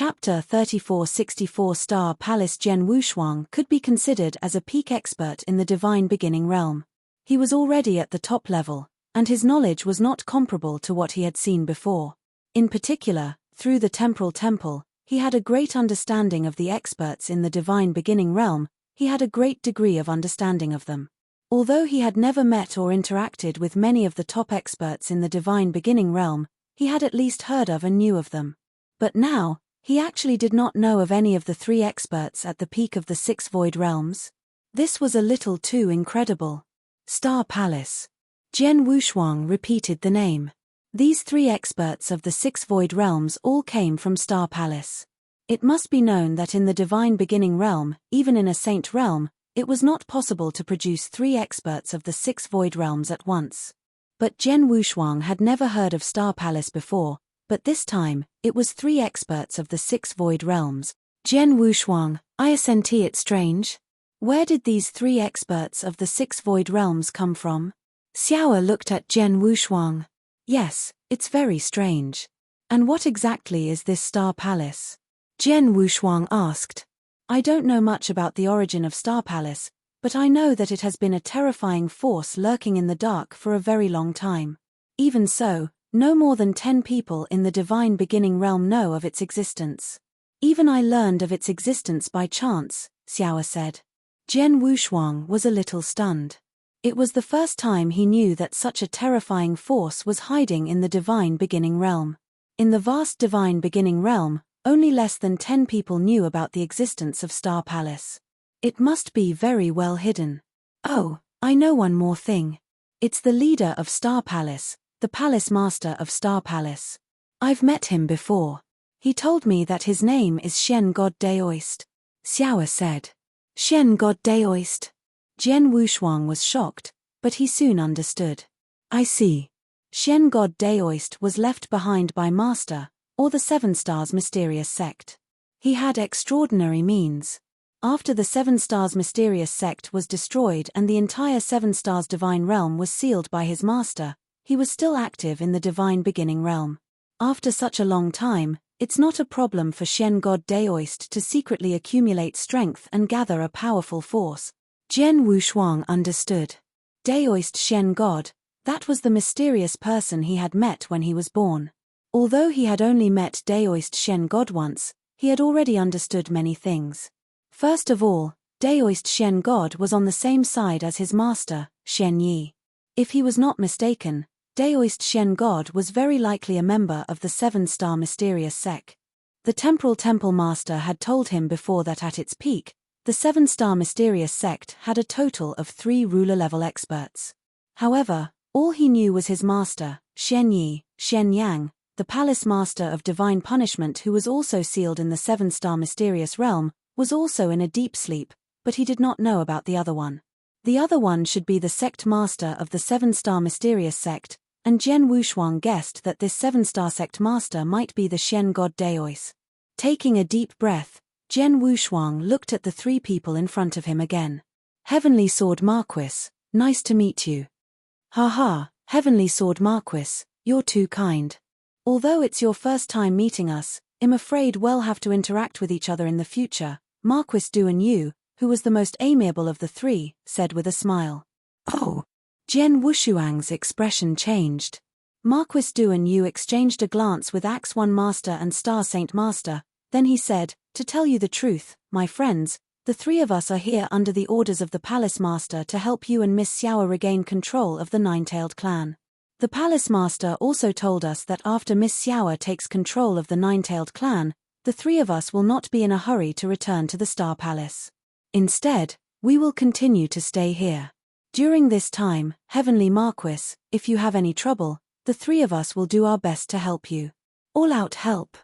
Chapter 3464 Star Palace. Zhen Wushuang could be considered as a peak expert in the divine beginning realm. He was already at the top level, and his knowledge was not comparable to what he had seen before. In particular, through the temporal temple, he had a great understanding of the experts in the divine beginning realm. He had a great degree of understanding of them. Although he had never met or interacted with many of the top experts in the divine beginning realm, he had at least heard of and knew of them. But now, he actually did not know of any of the three experts at the peak of the six void realms. This was a little too incredible. Star Palace. Zhen Wushuang repeated the name. These three experts of the six void realms all came from Star Palace. It must be known that in the divine beginning realm, even in a saint realm, it was not possible to produce three experts of the six void realms at once. But Zhen Wushuang had never heard of Star Palace before, but this time, it was three experts of the six void realms. Zhen Wushuang, I assent it strange. Where did these three experts of the six void realms come from? Xiao looked at Zhen Wushuang. Yes, it's very strange. And what exactly is this Star Palace? Zhen Wushuang asked. I don't know much about the origin of Star Palace, but I know that it has been a terrifying force lurking in the dark for a very long time. Even so, no more than 10 people in the divine beginning realm know of its existence. Even I learned of its existence by chance, Xiao said. Zhen Wushuang was a little stunned. It was the first time he knew that such a terrifying force was hiding in the divine beginning realm. In the vast divine beginning realm, only less than 10 people knew about the existence of Star Palace. It must be very well hidden. Oh, I know one more thing. It's the leader of Star Palace, the Palace Master of Star Palace. I've met him before. He told me that his name is Shen God Daoist. Xiao said. Shen God Daoist. Zhen Wushuang was shocked, but he soon understood. I see. Shen God Daoist was left behind by Master, or the Seven Stars mysterious sect. He had extraordinary means. After the Seven Stars mysterious sect was destroyed and the entire Seven Stars divine realm was sealed by his master, he was still active in the divine beginning realm. After such a long time, it's not a problem for Shen God Daoist to secretly accumulate strength and gather a powerful force. Zhen Wushuang understood. Daoist Shen God, that was the mysterious person he had met when he was born. Although he had only met Daoist Shen God once, he had already understood many things. First of all, Daoist Shen God was on the same side as his master, Shen Yi. If he was not mistaken, Daoist Shen God was very likely a member of the Seven-Star Mysterious Sect. The Temporal Temple Master had told him before that at its peak, the Seven-Star Mysterious Sect had a total of 3 ruler-level experts. However, all he knew was his master, Shen Yi, Shen Yang, the Palace Master of Divine Punishment who was also sealed in the Seven-Star Mysterious Realm, was also in a deep sleep, but he did not know about the other one. The other one should be the Sect Master of the Seven-Star Mysterious Sect, and Zhen Wushuang guessed that this Seven-Star Sect Master might be the Shen God Daoist. Taking a deep breath, Zhen Wushuang looked at the 3 people in front of him again. Heavenly Sword Marquis, nice to meet you. Ha, Heavenly Sword Marquis, you're too kind. Although it's your first time meeting us, I'm afraid we'll have to interact with each other in the future, Marquis Duan Yu, who was the most amiable of the 3, said with a smile. Oh! Zhen Wushuang's expression changed. Marquis Duan Yu exchanged a glance with Axe One Master and Star Saint Master, then he said, to tell you the truth, my friends, the 3 of us are here under the orders of the Palace Master to help you and Miss Xiao regain control of the Nine-Tailed Clan. The Palace Master also told us that after Miss Xiao takes control of the Nine-Tailed Clan, the 3 of us will not be in a hurry to return to the Star Palace. Instead, we will continue to stay here. During this time, Heavenly Marquis, if you have any trouble, the 3 of us will do our best to help you. All-out help.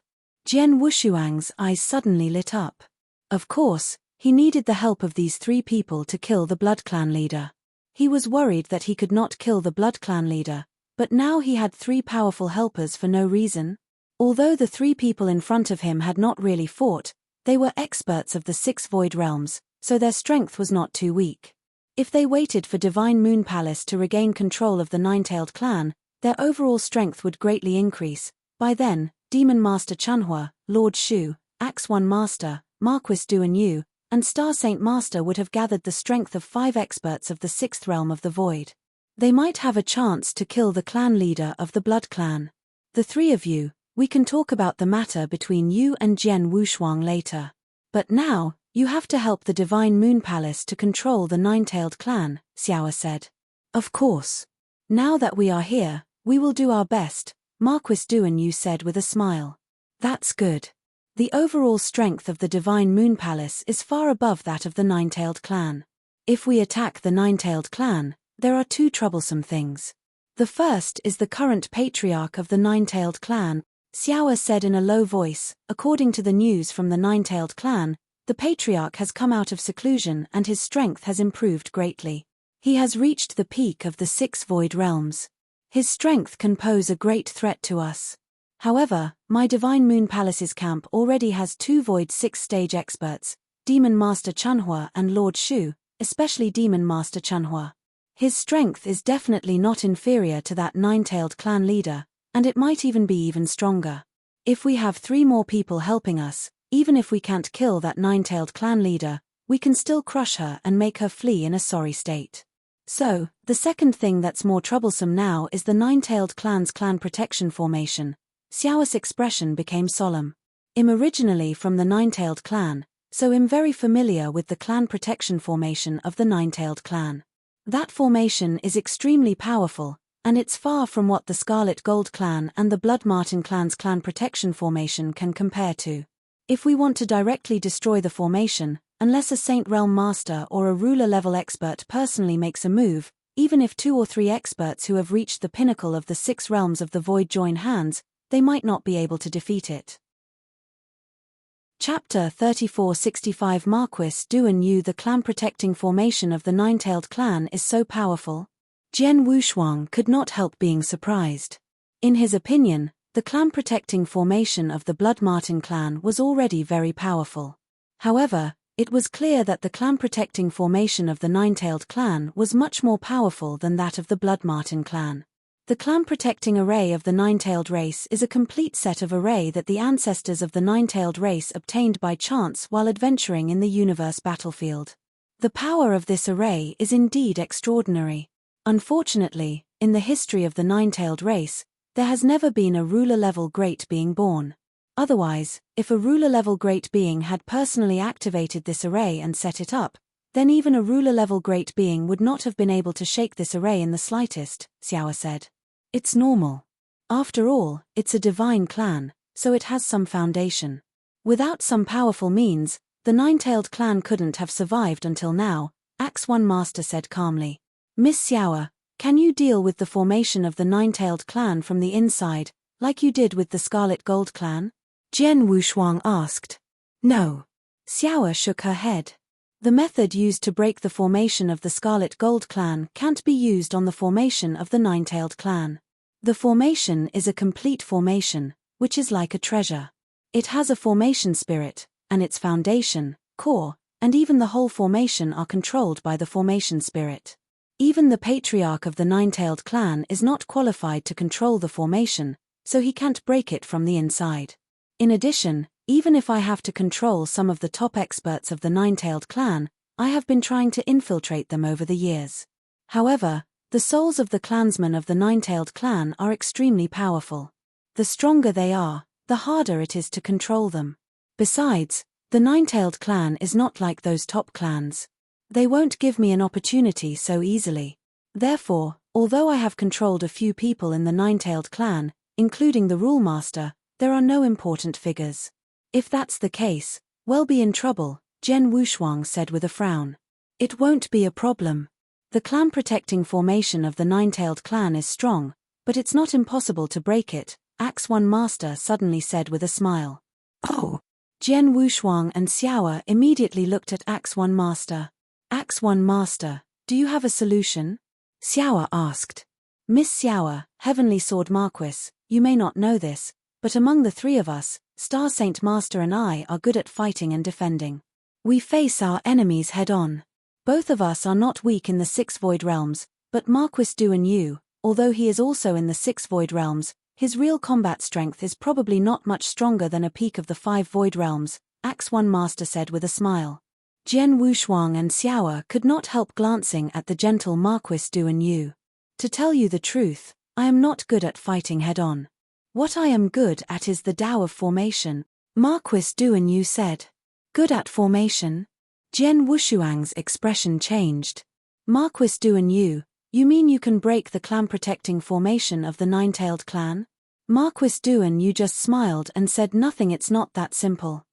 Zhen Wushuang's eyes suddenly lit up. Of course, he needed the help of these 3 people to kill the Blood Clan leader. He was worried that he could not kill the Blood Clan leader, but now he had 3 powerful helpers for no reason. Although the 3 people in front of him had not really fought, they were experts of the 6 void realms, so their strength was not too weak. If they waited for Divine Moon Palace to regain control of the Nine-Tailed Clan, their overall strength would greatly increase. By then, Demon Master Chanhua, Lord Shu, Axe 1 Master, Marquis Du and Yu, and Star Saint Master would have gathered the strength of 5 experts of the 6th realm of the void. They might have a chance to kill the clan leader of the Blood Clan. The 3 of you, we can talk about the matter between you and Jian Wushuang later. But now, you have to help the Divine Moon Palace to control the Nine-Tailed Clan, Xiao said. Of course. Now that we are here, we will do our best, Marquis Du and Yu said with a smile. That's good. The overall strength of the Divine Moon Palace is far above that of the Nine-Tailed Clan. If we attack the Nine-Tailed Clan, there are 2 troublesome things. The first is the current patriarch of the Nine-Tailed Clan, Xiao said in a low voice. According to the news from the Nine-Tailed Clan, the patriarch has come out of seclusion and his strength has improved greatly. He has reached the peak of the 6 void realms. His strength can pose a great threat to us. However, my Divine Moon Palace's camp already has 2 void 6-stage experts, Demon Master Chanhua and Lord Shu, especially Demon Master Chanhua. His strength is definitely not inferior to that Nine-Tailed Clan leader, and it might even be even stronger. If we have 3 more people helping us, even if we can't kill that Nine-Tailed Clan leader, we can still crush her and make her flee in a sorry state. So, the second thing that's more troublesome now is the Nine-Tailed Clan's clan protection formation. Xiao's expression became solemn. I'm originally from the Nine-Tailed Clan, so I'm very familiar with the clan protection formation of the Nine-Tailed Clan. That formation is extremely powerful, and it's far from what the Scarlet Gold Clan and the Blood Marten Clan's clan protection formation can compare to. If we want to directly destroy the formation, unless a Saint Realm Master or a ruler-level expert personally makes a move, even if 2 or 3 experts who have reached the pinnacle of the 6 realms of the void join hands, they might not be able to defeat it. Chapter 3465 Marquis Du and Yu. The clan-protecting formation of the Nine-Tailed Clan is so powerful. Jian Wushuang could not help being surprised. In his opinion, the clan-protecting formation of the Blood Marten Clan was already very powerful. However, it was clear that the clan-protecting formation of the Nine-Tailed Clan was much more powerful than that of the Blood Marten Clan. The clan-protecting array of the Nine-Tailed race is a complete set of array that the ancestors of the Nine-Tailed race obtained by chance while adventuring in the universe battlefield. The power of this array is indeed extraordinary. Unfortunately, in the history of the Nine-Tailed race, there has never been a ruler-level great being born. Otherwise, if a ruler-level great being had personally activated this array and set it up, then even a ruler-level great being would not have been able to shake this array in the slightest, Xiao said. It's normal. After all, it's a divine clan, so it has some foundation. Without some powerful means, the Nine-Tailed Clan couldn't have survived until now, Axe 1 Master said calmly. Miss Xiao, can you deal with the formation of the Nine-Tailed Clan from the inside, like you did with the Scarlet Gold Clan? Jian Wushuang asked. No. Xiao shook her head. The method used to break the formation of the Scarlet Gold Clan can't be used on the formation of the Nine-Tailed Clan. The formation is a complete formation, which is like a treasure. It has a formation spirit, and its foundation, core, and even the whole formation are controlled by the formation spirit. Even the patriarch of the Nine-Tailed Clan is not qualified to control the formation, so he can't break it from the inside. In addition, even if I have to control some of the top experts of the Nine-Tailed Clan, I have been trying to infiltrate them over the years. However, the souls of the clansmen of the Nine-Tailed Clan are extremely powerful. The stronger they are, the harder it is to control them. Besides, the Nine-Tailed Clan is not like those top clans. They won't give me an opportunity so easily. Therefore, although I have controlled a few people in the Nine-Tailed Clan, including the Rule Master, there are no important figures. If that's the case, we'll be in trouble, Jian Wushuang said with a frown. It won't be a problem. The clan-protecting formation of the Nine-Tailed Clan is strong, but it's not impossible to break it, Axe 1 Master suddenly said with a smile. Oh! Jian Wushuang and Xiao immediately looked at Axe 1 Master. Axe 1 Master, do you have a solution? Xiao asked. Miss Xiao, Heavenly Sword Marquis, you may not know this, but among the 3 of us, Star Saint Master and I are good at fighting and defending. We face our enemies head-on. Both of us are not weak in the 6 void realms, but Marquis Du and Yu, although he is also in the 6 void realms, His real combat strength is probably not much stronger than a peak of the 5 void realms, Axe One Master said with a smile. Jian Wushuang and Xiao'er could not help glancing at the gentle Marquis Duan Yu. To tell you the truth, I am not good at fighting head-on. What I am good at is the Tao of formation, Marquis Duan Yu said. Good at formation? Jian Wushuang's expression changed. Marquis Duan Yu, you mean you can break the clan-protecting formation of the nine-tailed clan? Marquis Duan Yu just smiled and said nothing, it's not that simple.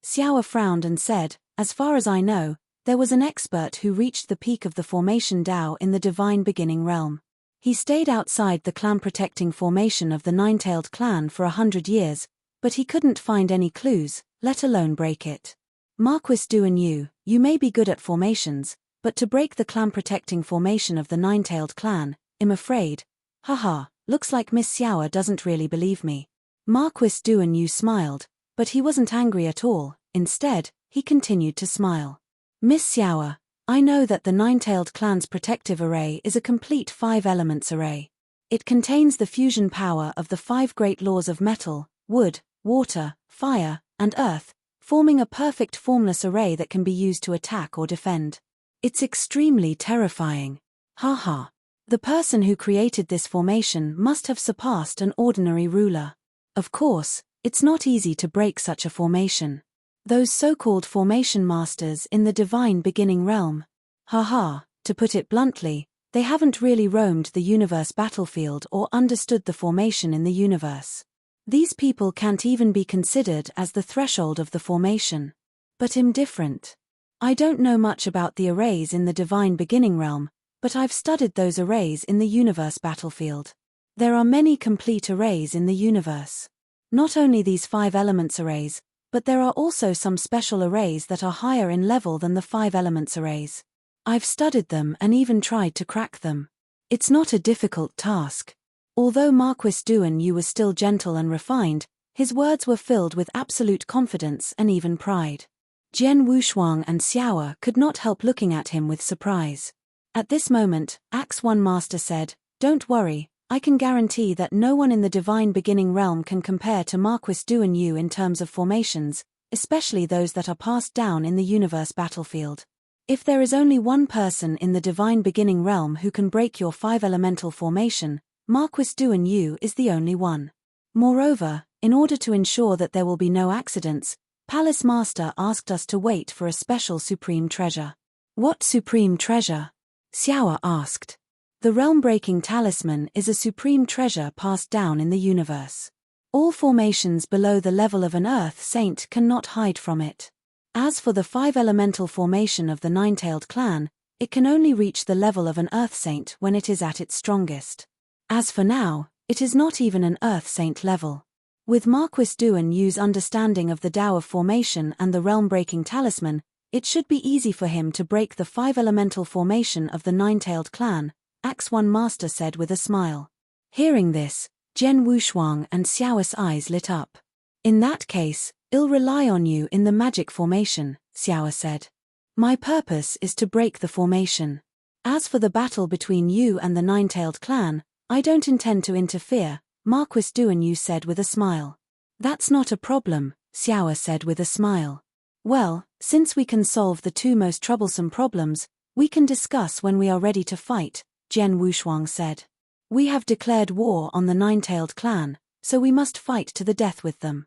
Xiao'er frowned and said, as far as I know, there was an expert who reached the peak of the formation Tao in the divine beginning realm. He stayed outside the clan-protecting formation of the nine-tailed clan for 100 years, but he couldn't find any clues, let alone break it. Marquis Duan Yu, you may be good at formations, but to break the clan-protecting formation of the nine-tailed clan, I'm afraid. Haha, looks like Miss Xiao'er doesn't really believe me. Marquis Duan Yu smiled, but he wasn't angry at all. Instead, he continued to smile. Miss Xiao'er, I know that the nine-tailed clan's protective array is a complete 5 elements array. It contains the fusion power of the 5 great laws of metal, wood, water, fire, and earth, forming a perfect formless array that can be used to attack or defend. It's extremely terrifying. Haha. The person who created this formation must have surpassed an ordinary ruler. Of course, it's not easy to break such a formation. Those so-called formation masters in the divine beginning realm. Haha, to put it bluntly, they haven't really roamed the universe battlefield or understood the formation in the universe. These people can't even be considered as the threshold of the formation. But I'm different. I don't know much about the arrays in the divine beginning realm, but I've studied those arrays in the universe battlefield. There are many complete arrays in the universe. Not only these 5 elements arrays, but there are also some special arrays that are higher in level than the 5 elements arrays. I've studied them and even tried to crack them. It's not a difficult task. Although Marquis Duan Yu was still gentle and refined, his words were filled with absolute confidence and even pride. Jian Wushuang and Xiao'er could not help looking at him with surprise. At this moment, Axe One Master said, don't worry, I can guarantee that no one in the divine beginning realm can compare to Marquis Duan Yu in terms of formations, especially those that are passed down in the universe battlefield. If there is only one person in the divine beginning realm who can break your 5 elemental formation, Marquis Duan Yu is the only one. Moreover, in order to ensure that there will be no accidents, Palace Master asked us to wait for a special supreme treasure. What supreme treasure? Xiao'er asked. The realm-breaking talisman is a supreme treasure passed down in the universe. All formations below the level of an earth saint cannot hide from it. As for the 5 elemental formation of the nine-tailed clan, it can only reach the level of an earth saint when it is at its strongest. As for now, it is not even an earth saint level. With Marquis Duan Yu's understanding of the Tao of formation and the realm-breaking talisman, it should be easy for him to break the 5 elemental formation of the nine-tailed clan, Axe One Master said with a smile. Hearing this, Jian Wushuang and Xiao'er's eyes lit up. In that case, I'll rely on you in the magic formation, Xiao'er said. My purpose is to break the formation. As for the battle between you and the nine-tailed clan, I don't intend to interfere, Marquis Duan Yu said with a smile. That's not a problem, Xiao'er said with a smile. Well, since we can solve the 2 most troublesome problems, we can discuss when we are ready to fight, Jian Wushuang said. We have declared war on the nine-tailed clan, so we must fight to the death with them.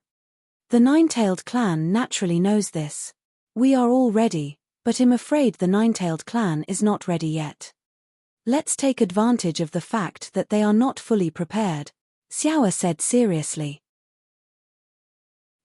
The nine-tailed clan naturally knows this. We are all ready, but I'm afraid the nine-tailed clan is not ready yet. Let's take advantage of the fact that they are not fully prepared, Xiao'er said seriously.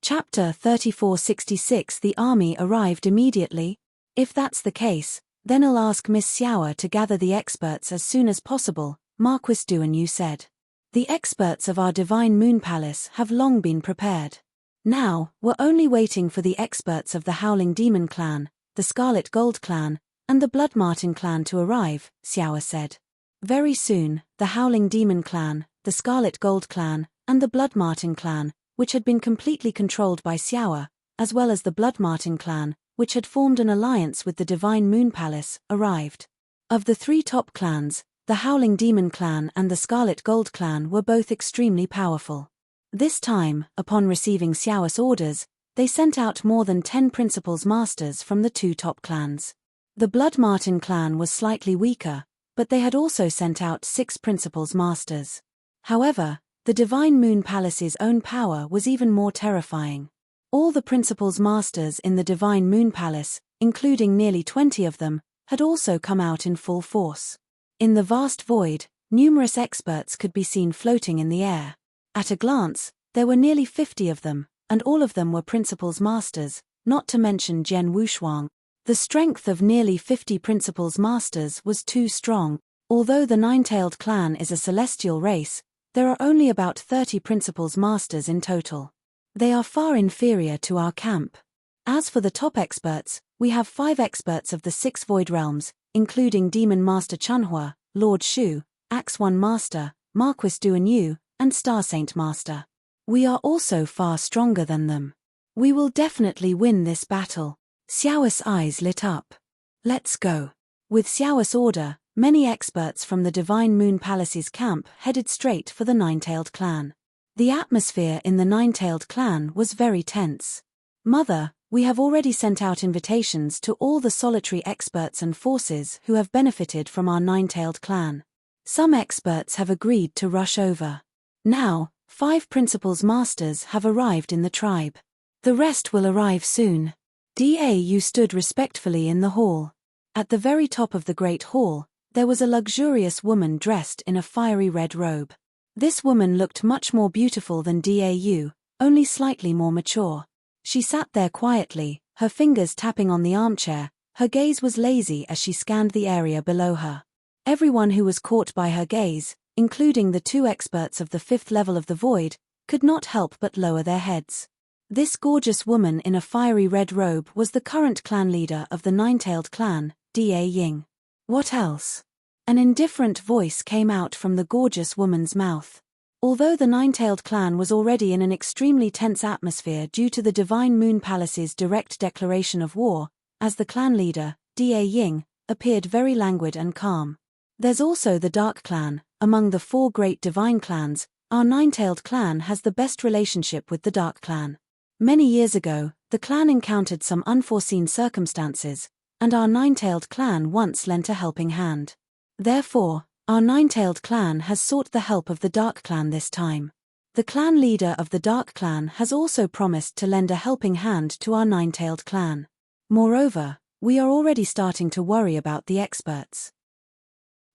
Chapter 3466 The army arrived immediately? If that's the case, then I'll ask Miss Xiao'er to gather the experts as soon as possible, Marquis Duan Yu said. The experts of our divine moon palace have long been prepared. Now, we're only waiting for the experts of the Howling Demon clan, the Scarlet Gold clan, and the Blood Martin clan to arrive, Xiao'er said. Very soon, the Howling Demon clan, the Scarlet Gold clan, and the Blood Martin clan, which had been completely controlled by Xiao'er, as well as the Blood Martin clan, which had formed an alliance with the Divine Moon Palace, arrived. Of the 3 top clans, the Howling Demon Clan and the Scarlet Gold Clan were both extremely powerful. This time, upon receiving Xiao's orders, they sent out more than 10 Principals Masters from the 2 top clans. The Blood Martin clan was slightly weaker, but they had also sent out 6 Principals Masters. However, the Divine Moon Palace's own power was even more terrifying. All the Principals Masters in the Divine Moon Palace, including nearly 20 of them, had also come out in full force. In the vast void, numerous experts could be seen floating in the air. At a glance, there were nearly 50 of them, and all of them were Principals Masters, not to mention Jian Wushuang. The strength of nearly 50 Principals Masters was too strong. Although the Nine-Tailed Clan is a celestial race, there are only about 30 Principals Masters in total. They are far inferior to our camp. As for the top experts, we have 5 experts of the 6 Void Realms, including Demon Master Chunhua, Lord Shu, Axe One Master, Marquis Duanyu, and Star Saint Master. We are also far stronger than them. We will definitely win this battle. Xiao's eyes lit up. Let's go. With Xiao's order, many experts from the Divine Moon Palace's camp headed straight for the Nine-Tailed Clan. The atmosphere in the Nine-Tailed Clan was very tense. Mother, we have already sent out invitations to all the solitary experts and forces who have benefited from our Nine-Tailed Clan. Some experts have agreed to rush over. Now, 5 Principals Masters have arrived in the tribe. The rest will arrive soon. Dau stood respectfully in the hall. At the very top of the great hall, there was a luxurious woman dressed in a fiery red robe. This woman looked much more beautiful than Dau, only slightly more mature. She sat there quietly, her fingers tapping on the armchair. Her gaze was lazy as she scanned the area below her. Everyone who was caught by her gaze, including the 2 experts of the 5th level of the void, could not help but lower their heads. This gorgeous woman in a fiery red robe was the current clan leader of the Nine-Tailed Clan, Da Ying. What else? An indifferent voice came out from the gorgeous woman's mouth. Although the Nine-Tailed Clan was already in an extremely tense atmosphere due to the Divine Moon Palace's direct declaration of war, as the clan leader, Da Ying, appeared very languid and calm. There's also the Dark Clan. Among the 4 great divine clans, our Nine-Tailed Clan has the best relationship with the Dark Clan. Many years ago, the clan encountered some unforeseen circumstances, and our Nine-Tailed Clan once lent a helping hand. Therefore, our Nine-Tailed Clan has sought the help of the Dark Clan this time. The clan leader of the Dark Clan has also promised to lend a helping hand to our Nine-Tailed Clan. Moreover, we are already starting to worry about the experts.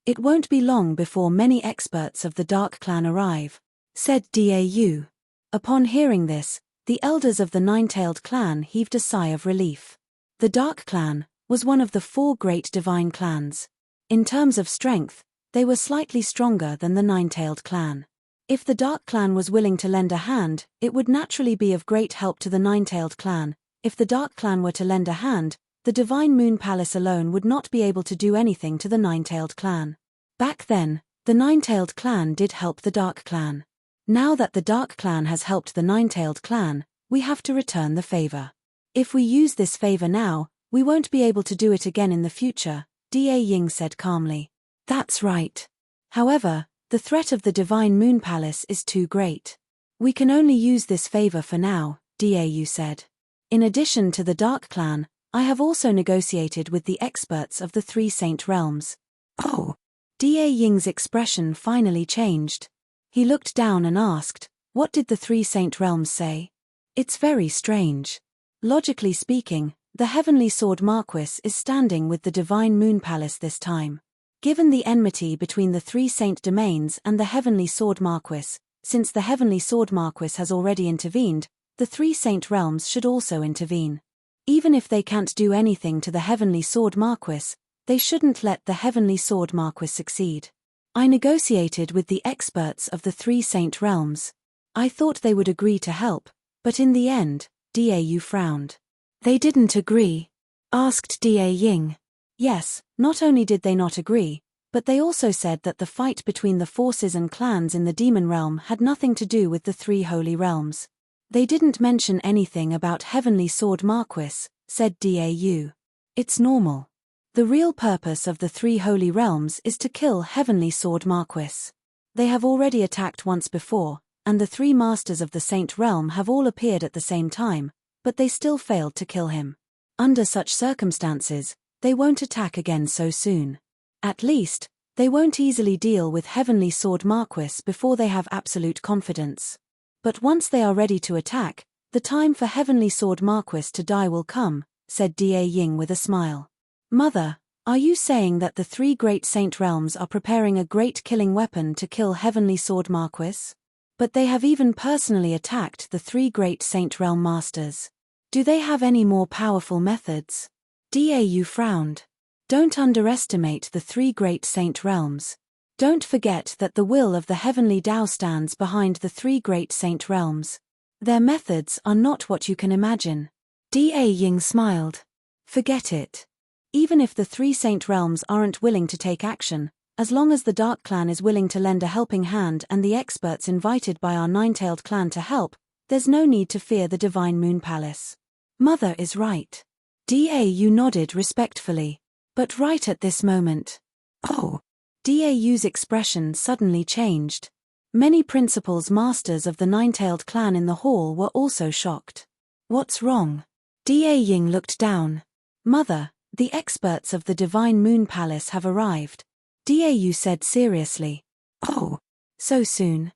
It won't be long before many experts of the Dark Clan arrive, said Dau. Upon hearing this, the elders of the Nine-Tailed Clan heaved a sigh of relief. The Dark Clan was one of the 4 great divine clans. In terms of strength, they were slightly stronger than the Nine-Tailed Clan. If the Dark Clan was willing to lend a hand, it would naturally be of great help to the Nine-Tailed Clan. If the Dark Clan were to lend a hand, the Divine Moon Palace alone would not be able to do anything to the Nine-Tailed Clan. Back then, the Nine-Tailed Clan did help the Dark Clan. Now that the Dark Clan has helped the Nine-Tailed Clan, we have to return the favor. If we use this favor now, we won't be able to do it again in the future, Da Ying said calmly. That's right. However, the threat of the Divine Moon Palace is too great. We can only use this favor for now, Dau said. In addition to the Dark Clan, I have also negotiated with the experts of the 3 Saint Realms. Oh! Da Ying's expression finally changed. He looked down and asked, what did the 3 Saint Realms say? It's very strange. Logically speaking, the Heavenly Sword Marquis is standing with the Divine Moon Palace this time. Given the enmity between the 3 Saint Domains and the Heavenly Sword Marquis, since the Heavenly Sword Marquis has already intervened, the 3 Saint Realms should also intervene. Even if they can't do anything to the Heavenly Sword Marquis, they shouldn't let the Heavenly Sword Marquis succeed. I negotiated with the experts of the 3 Saint Realms. I thought they would agree to help, but in the end, Dau frowned. They didn't agree? Asked Da Ying. Yes, not only did they not agree, but they also said that the fight between the forces and clans in the demon realm had nothing to do with the 3 holy realms. They didn't mention anything about Heavenly Sword Marquis, said Dau. It's normal. The real purpose of the three holy realms is to kill Heavenly Sword Marquis. They have already attacked once before, and the three masters of the Saint Realm have all appeared at the same time, but they still failed to kill him. Under such circumstances, they won't attack again so soon. At least, they won't easily deal with Heavenly Sword Marquis before they have absolute confidence. But once they are ready to attack, the time for Heavenly Sword Marquis to die will come, said Da Ying with a smile. Mother, are you saying that the three great saint realms are preparing a great killing weapon to kill Heavenly Sword Marquis? But they have even personally attacked the three great saint realm masters. Do they have any more powerful methods? Dau frowned. Don't underestimate the three great saint realms. Don't forget that the will of the heavenly Tao stands behind the three great saint realms. Their methods are not what you can imagine. Da Ying smiled. Forget it. Even if the three saint realms aren't willing to take action, as long as the Dark Clan is willing to lend a helping hand and the experts invited by our Nine-Tailed Clan to help, there's no need to fear the Divine Moon Palace. Mother is right. Dau nodded respectfully. But right at this moment. Oh. Dau's expression suddenly changed. Many principals masters of the Nine-Tailed Clan in the hall were also shocked. What's wrong? Da Ying looked down. Mother, the experts of the Divine Moon Palace have arrived. Dau said seriously. Oh. So soon?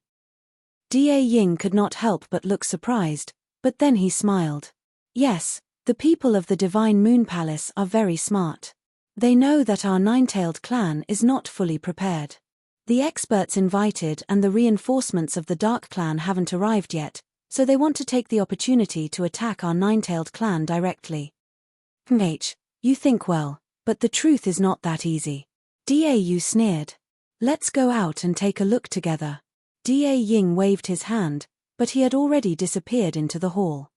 Da Ying could not help but look surprised, but then he smiled. Yes, the people of the Divine Moon Palace are very smart. They know that our Nine-Tailed Clan is not fully prepared. The experts invited and the reinforcements of the Dark Clan haven't arrived yet, so they want to take the opportunity to attack our Nine-Tailed Clan directly. You think well, but the truth is not that easy. Dau sneered. Let's go out and take a look together. Da Ying waved his hand, but he had already disappeared into the hall.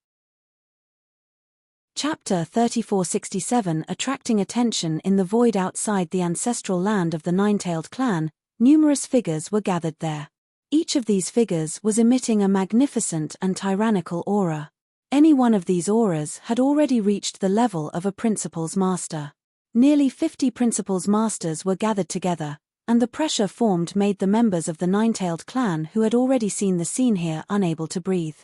Chapter 3467 Attracting attention in the void outside the ancestral land of the Nine-Tailed Clan, numerous figures were gathered there. Each of these figures was emitting a magnificent and tyrannical aura. Any one of these auras had already reached the level of a principal's master. Nearly 50 principal's masters were gathered together, and the pressure formed made the members of the Nine-Tailed Clan who had already seen the scene here unable to breathe.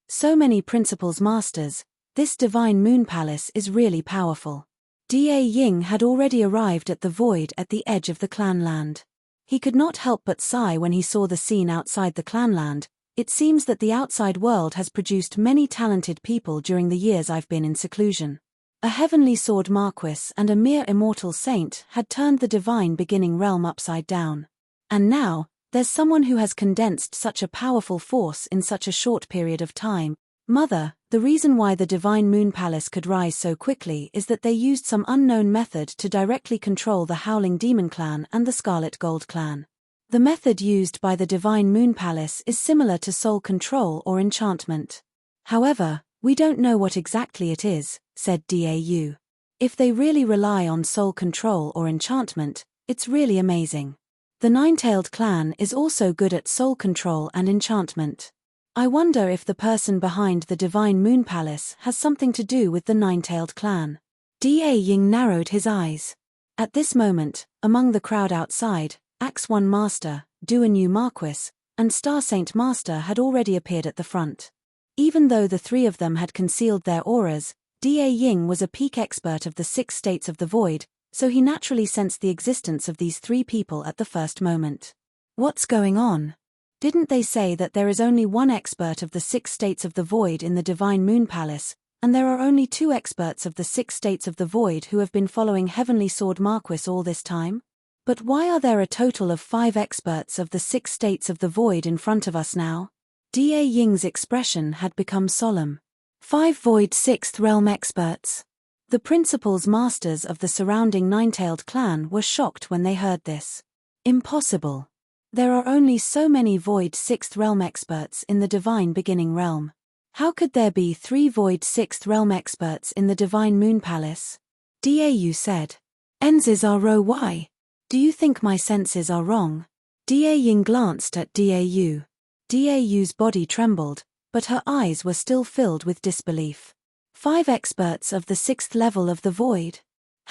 So many principal's masters. This Divine Moon Palace is really powerful. Da Ying had already arrived at the void at the edge of the clanland. He could not help but sigh when he saw the scene outside the clanland. It seems that the outside world has produced many talented people during the years I've been in seclusion. A Heavenly Sword Marquis and a mere immortal saint had turned the divine beginning realm upside down. And now, there's someone who has condensed such a powerful force in such a short period of time. Mother, the reason why the Divine Moon Palace could rise so quickly is that they used some unknown method to directly control the Howling Demon Clan and the Scarlet Gold Clan. The method used by the Divine Moon Palace is similar to soul control or enchantment. However, we don't know what exactly it is, said Dau. If they really rely on soul control or enchantment, it's really amazing. The Nine-Tailed Clan is also good at soul control and enchantment. I wonder if the person behind the Divine Moon Palace has something to do with the Nine-Tailed Clan. Da Ying narrowed his eyes. At this moment, among the crowd outside, Axe One Master, Duanyu Marquis, and Star Saint Master had already appeared at the front. Even though the three of them had concealed their auras, Da Ying was a peak expert of the 6 states of the void, so he naturally sensed the existence of these 3 people at the first moment. What's going on? Didn't they say that there is only one expert of the 6 states of the void in the Divine Moon Palace, and there are only 2 experts of the 6 states of the void who have been following Heavenly Sword Marquis all this time? But why are there a total of 5 experts of the 6 states of the void in front of us now? Da Ying's expression had become solemn. 5 void 6th realm experts. The principals masters of the surrounding Nine-Tailed Clan were shocked when they heard this. Impossible. There are only so many void 6th realm experts in the divine beginning realm. How could there be 3 void 6th realm experts in the Divine Moon Palace? Dau said. Enzes are ro y. Do you think my senses are wrong? Da Ying glanced at Dau. Dau's body trembled, but her eyes were still filled with disbelief. 5 experts of the 6th level of the void.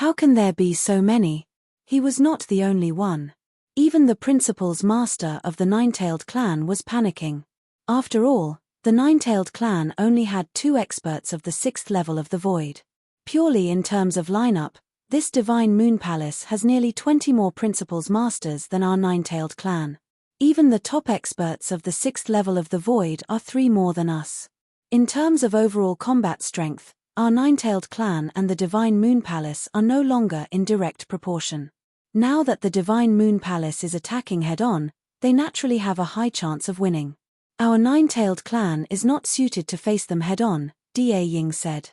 How can there be so many? He was not the only one. Even the principal's master of the Nine-Tailed Clan was panicking. After all, the Nine-Tailed Clan only had 2 experts of the 6th level of the Void. Purely in terms of lineup, this Divine Moon Palace has nearly 20 more principal's masters than our Nine-Tailed Clan. Even the top experts of the 6th level of the Void are 3 more than us. In terms of overall combat strength, our Nine-Tailed Clan and the Divine Moon Palace are no longer in direct proportion. Now that the Divine Moon Palace is attacking head-on, they naturally have a high chance of winning. Our Nine-Tailed Clan is not suited to face them head-on, Da Ying said.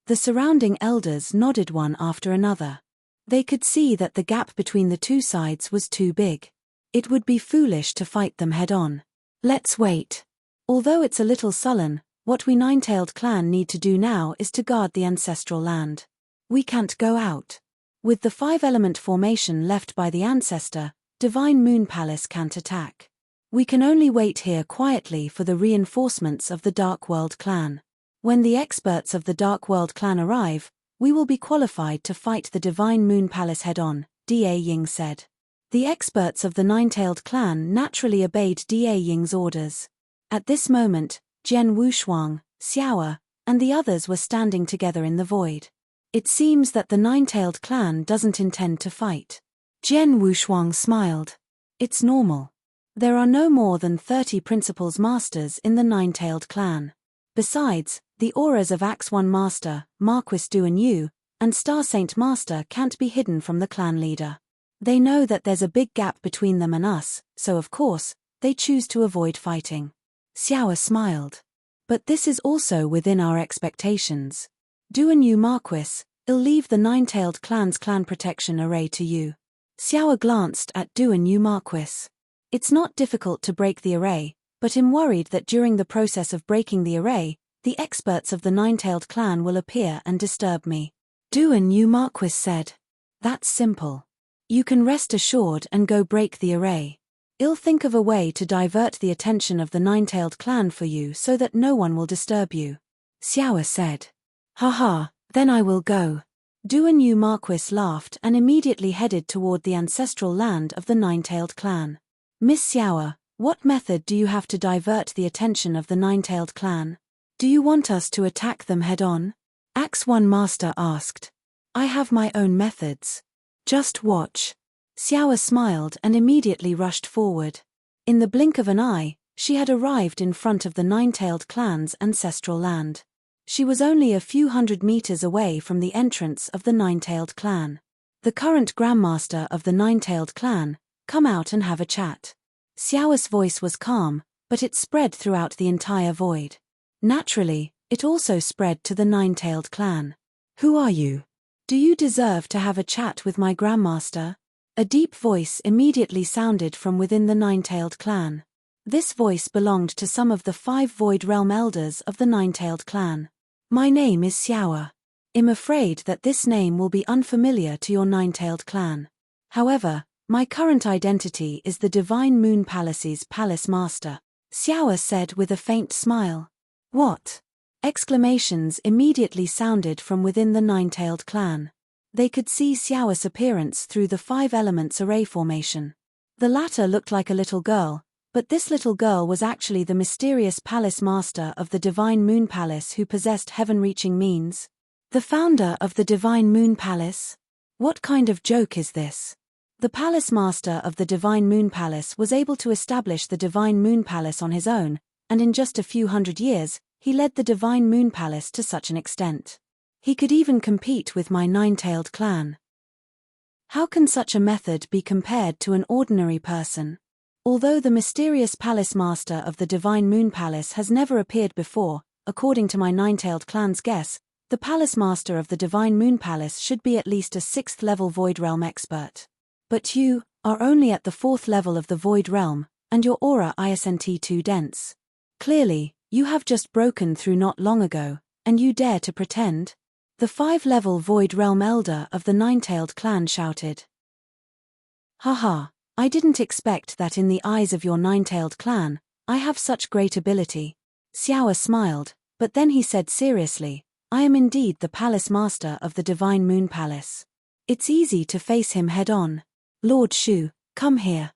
The surrounding elders nodded one after another. They could see that the gap between the two sides was too big. It would be foolish to fight them head-on. Let's wait. Although it's a little sullen, what we Nine-Tailed Clan need to do now is to guard the ancestral land. We can't go out. With the 5-element formation left by the ancestor, Divine Moon Palace can't attack. We can only wait here quietly for the reinforcements of the Dark World Clan. When the experts of the Dark World Clan arrive, we will be qualified to fight the Divine Moon Palace head-on, Da Ying said. The experts of the Nine-Tailed Clan naturally obeyed Da Ying's orders. At this moment, Jian Wushuang, Xiao, and the others were standing together in the void. It seems that the Nine-Tailed Clan doesn't intend to fight. Jian Wushuang smiled. It's normal. There are no more than 30 principal's masters in the Nine-Tailed Clan. Besides, the auras of Axe One Master, Marquis Duan Yu, and Star Saint Master can't be hidden from the clan leader. They know that there's a big gap between them and us, so of course, they choose to avoid fighting. Xiao smiled. But this is also within our expectations. Duan Yu Marquis, I'll leave the Nine-Tailed Clan's clan protection array to you. Xiao glanced at Duan Yu Marquis. It's not difficult to break the array, but I'm worried that during the process of breaking the array, the experts of the Nine-Tailed Clan will appear and disturb me. Duan Yu Marquis said. That's simple. You can rest assured and go break the array. I'll think of a way to divert the attention of the Nine-Tailed Clan for you so that no one will disturb you. Xiao said. Haha, then I will go. Duan Yu Marquis laughed and immediately headed toward the ancestral land of the Nine-Tailed Clan. Miss Xiao, what method do you have to divert the attention of the Nine-Tailed Clan? Do you want us to attack them head-on? Axe One Master asked. I have my own methods. Just watch. Xiao smiled and immediately rushed forward. In the blink of an eye, she had arrived in front of the Nine-Tailed Clan's ancestral land. She was only a few hundred meters away from the entrance of the Nine-Tailed Clan. The current Grandmaster of the Nine-Tailed Clan, come out and have a chat. Xiao's voice was calm, but it spread throughout the entire void. Naturally, it also spread to the Nine-Tailed Clan. Who are you? Do you deserve to have a chat with my Grandmaster? A deep voice immediately sounded from within the Nine-Tailed Clan. This voice belonged to some of the 5 Void Realm Elders of the Nine-Tailed Clan. My name is Xiao. I'm afraid that this name will be unfamiliar to your Nine-Tailed Clan. However, my current identity is the Divine Moon Palace's Palace Master, Xiao said with a faint smile. What? Exclamations immediately sounded from within the Nine-Tailed Clan. They could see Xiao's appearance through the 5 elements array formation. The latter looked like a little girl, but this little girl was actually the mysterious Palace Master of the Divine Moon Palace who possessed heaven-reaching means. The founder of the Divine Moon Palace? What kind of joke is this? The Palace Master of the Divine Moon Palace was able to establish the Divine Moon Palace on his own, and in just a few hundred years, he led the Divine Moon Palace to such an extent. He could even compete with my Nine-Tailed Clan. How can such a method be compared to an ordinary person? Although the mysterious Palace Master of the Divine Moon Palace has never appeared before, according to my Nine-Tailed Clan's guess, the Palace Master of the Divine Moon Palace should be at least a 6th level Void Realm expert. But you are only at the 4th level of the Void Realm, and your aura isn't too dense. Clearly, you have just broken through not long ago, and you dare to pretend? The 5-level Void Realm Elder of the Nine-Tailed Clan shouted. Haha, I didn't expect that in the eyes of your Nine-Tailed Clan, I have such great ability. Xiao smiled, but then he said seriously, I am indeed the palace master of the Divine Moon Palace. It's easy to face him head-on. Lord Shu, come here.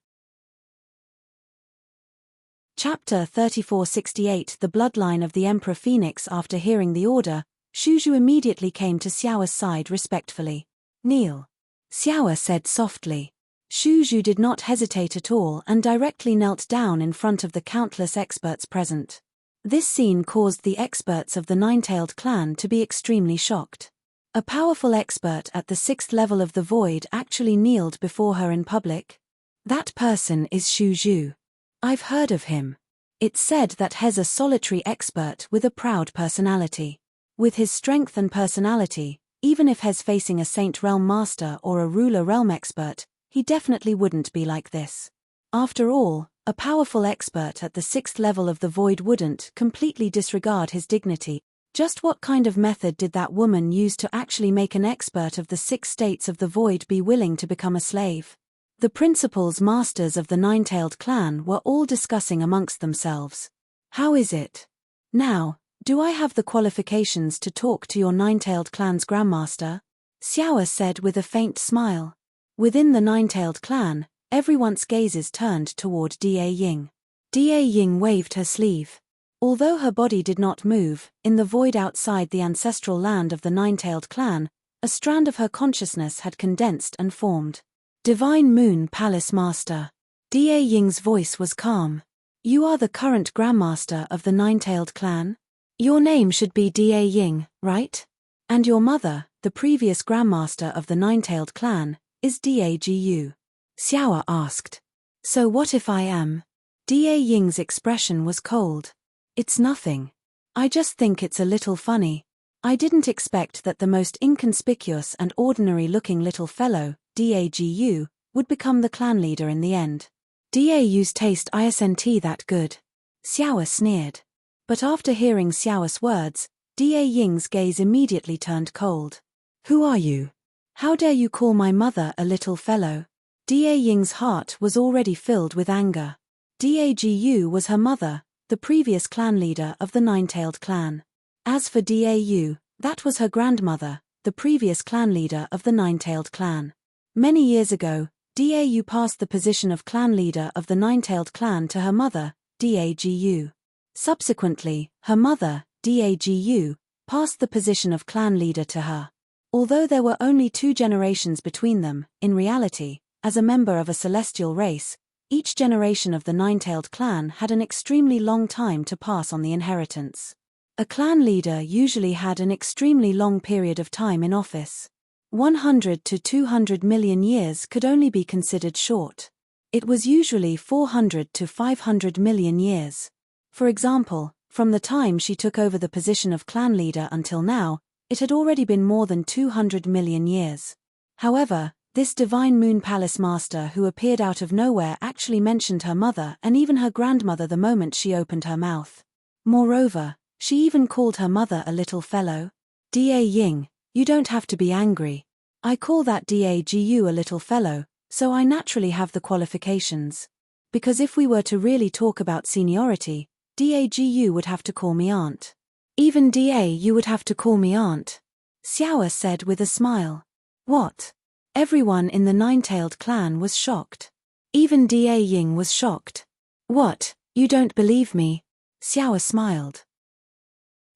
Chapter 3468 The Bloodline of the Emperor Phoenix. After hearing the order, Shuju immediately came to Xiao's side respectfully. Kneel. Xiao said softly. Shuju did not hesitate at all and directly knelt down in front of the countless experts present. This scene caused the experts of the Nine-Tailed clan to be extremely shocked. A powerful expert at the 6th level of the void actually kneeled before her in public. That person is Shuju. I've heard of him. It's said that he's a solitary expert with a proud personality. With his strength and personality, even if he's facing a Saint Realm Master or a Ruler Realm expert, he definitely wouldn't be like this. After all, a powerful expert at the 6th level of the void wouldn't completely disregard his dignity. Just what kind of method did that woman use to actually make an expert of the 6 states of the void be willing to become a slave? The principals masters of the Nine-Tailed clan were all discussing amongst themselves. How is it? Now, do I have the qualifications to talk to your Nine-Tailed clan's grandmaster? Xiao said with a faint smile. Within the Nine-Tailed clan, everyone's gazes turned toward Da Ying. Da Ying waved her sleeve. Although her body did not move, in the void outside the ancestral land of the Nine-Tailed clan, a strand of her consciousness had condensed and formed. Divine Moon Palace Master. Da Ying's voice was calm. You are the current Grandmaster of the Nine-Tailed clan? Your name should be Da Ying, right? And your mother, the previous Grandmaster of the Nine-Tailed clan, is Dagu. Xiao asked. So what if I am? Da Ying's expression was cold. It's nothing. I just think it's a little funny. I didn't expect that the most inconspicuous and ordinary-looking little fellow, Dagu, would become the clan leader in the end. Dau's taste isn't that good. Xiao sneered. But after hearing Xiao's words, Da Ying's gaze immediately turned cold. Who are you? How dare you call my mother a little fellow? Da Ying's heart was already filled with anger. Dagu was her mother, the previous clan leader of the Nine-Tailed clan. As for Dau, that was her grandmother, the previous clan leader of the Nine-Tailed clan. Many years ago, Dau passed the position of clan leader of the Nine-Tailed clan to her mother, Dagu. Subsequently, her mother, Dagu, passed the position of clan leader to her. Although there were only 2 generations between them, in reality, as a member of a celestial race, each generation of the Nine-Tailed clan had an extremely long time to pass on the inheritance. A clan leader usually had an extremely long period of time in office. 100 to 200 million years could only be considered short. It was usually 400 to 500 million years. For example, from the time she took over the position of clan leader until now, it had already been more than 200 million years. However, this Divine Moon Palace Master who appeared out of nowhere actually mentioned her mother and even her grandmother the moment she opened her mouth. Moreover, she even called her mother a little fellow. Da Ying, you don't have to be angry. I call that Dagu a little fellow, so I naturally have the qualifications. Because if we were to really talk about seniority, Dagu would have to call me aunt. Even you would have to call me aunt. Xiao said with a smile. What? Everyone in the Nine-Tailed clan was shocked. Even Da Ying was shocked. What, you don't believe me? Xiao smiled.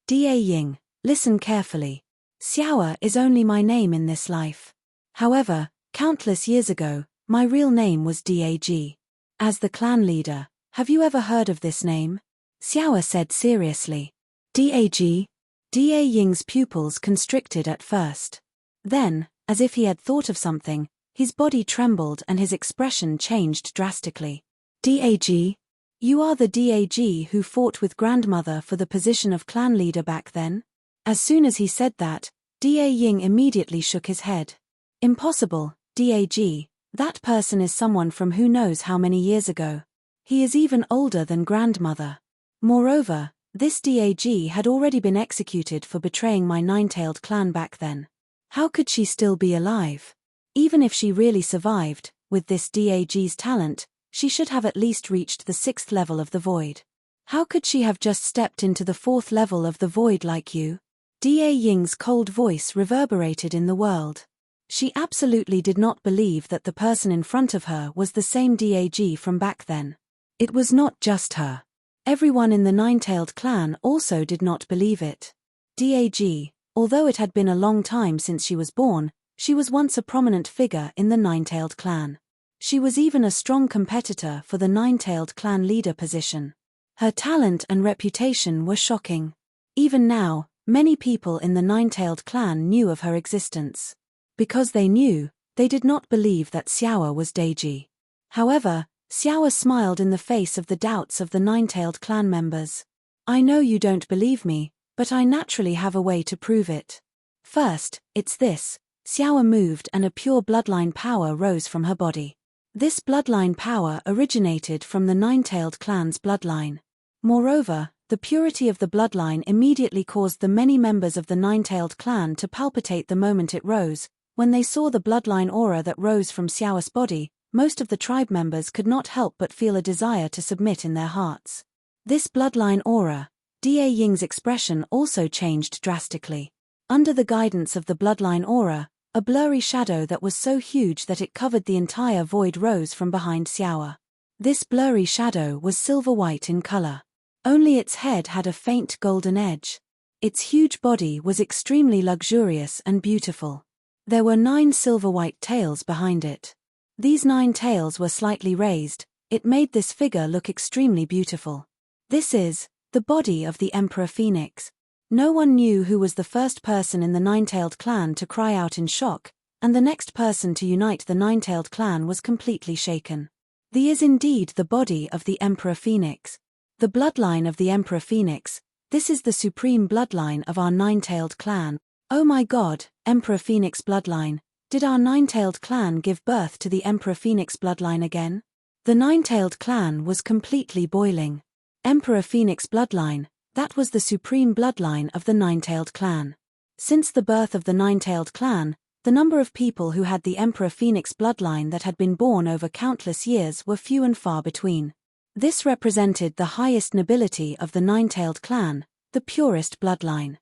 Da Ying, listen carefully. Xiao is only my name in this life. However, countless years ago, my real name was Dag. As the clan leader, have you ever heard of this name? Xiao said seriously. Dag? Da Ying's pupils constricted at first. Then, as if he had thought of something, his body trembled and his expression changed drastically. Dag? You are the Dag who fought with grandmother for the position of clan leader back then? As soon as he said that, Da Ying immediately shook his head. Impossible, Dag, that person is someone from who knows how many years ago. He is even older than grandmother. Moreover, this Dag had already been executed for betraying my Nine-Tailed clan back then. How could she still be alive? Even if she really survived, with this Dag's talent, she should have at least reached the 6th level of the void. How could she have just stepped into the 4th level of the void like you? Da Ying's cold voice reverberated in the world. She absolutely did not believe that the person in front of her was the same Dag from back then. It was not just her. Everyone in the Nine-Tailed clan also did not believe it. Dag, although it had been a long time since she was born, she was once a prominent figure in the Nine-Tailed clan. She was even a strong competitor for the Nine-Tailed clan leader position. Her talent and reputation were shocking. Even now, many people in the Nine-Tailed clan knew of her existence. Because they knew, they did not believe that Xiao was Daiji. However, Xiao smiled in the face of the doubts of the Nine-Tailed clan members. I know you don't believe me, but I naturally have a way to prove it. First, it's this. Xiao moved and a pure bloodline power rose from her body. This bloodline power originated from the Nine-Tailed clan's bloodline. Moreover, the purity of the bloodline immediately caused the many members of the Nine-Tailed clan to palpitate the moment it rose. When they saw the bloodline aura that rose from Xiao's body, most of the tribe members could not help but feel a desire to submit in their hearts. This bloodline aura, Da Ying's expression also changed drastically. Under the guidance of the bloodline aura, a blurry shadow that was so huge that it covered the entire void rose from behind Xiao. This blurry shadow was silver-white in color. Only its head had a faint golden edge. Its huge body was extremely luxurious and beautiful. There were 9 silver-white tails behind it. These 9 tails were slightly raised. It made this figure look extremely beautiful. This is the body of the Emperor Phoenix. No one knew who was the first person in the Nine-Tailed clan to cry out in shock, and the next person to unite the Nine-Tailed clan was completely shaken. This is indeed the body of the Emperor Phoenix. The bloodline of the Emperor Phoenix. This is the supreme bloodline of our Nine-Tailed clan. Oh my God, Emperor Phoenix bloodline. Did our Nine-Tailed clan give birth to the Emperor Phoenix bloodline again? The Nine-Tailed clan was completely boiling. Emperor Phoenix bloodline. That was the supreme bloodline of the Nine-Tailed clan. Since the birth of the Nine-Tailed clan, the number of people who had the Emperor Phoenix bloodline that had been born over countless years were few and far between. This represented the highest nobility of the Nine-Tailed clan, the purest bloodline.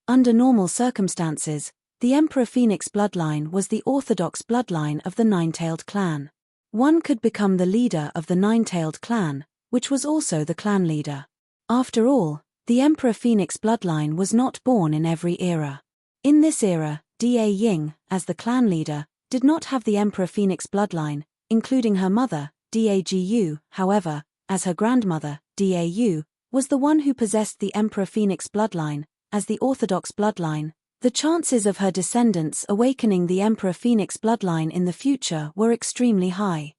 Under normal circumstances, the Emperor Phoenix bloodline was the orthodox bloodline of the Nine-Tailed clan. One could become the leader of the Nine-Tailed clan, which was also the clan leader. After all, the Emperor Phoenix bloodline was not born in every era. In this era, Da Ying, as the clan leader, did not have the Emperor Phoenix bloodline, including her mother, Dagu, however, as her grandmother, Dau, was the one who possessed the Emperor Phoenix bloodline, as the orthodox bloodline. The chances of her descendants awakening the Emperor Phoenix bloodline in the future were extremely high.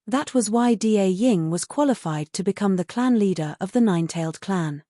That was why Da Ying was qualified to become the clan leader of the Nine-Tailed clan.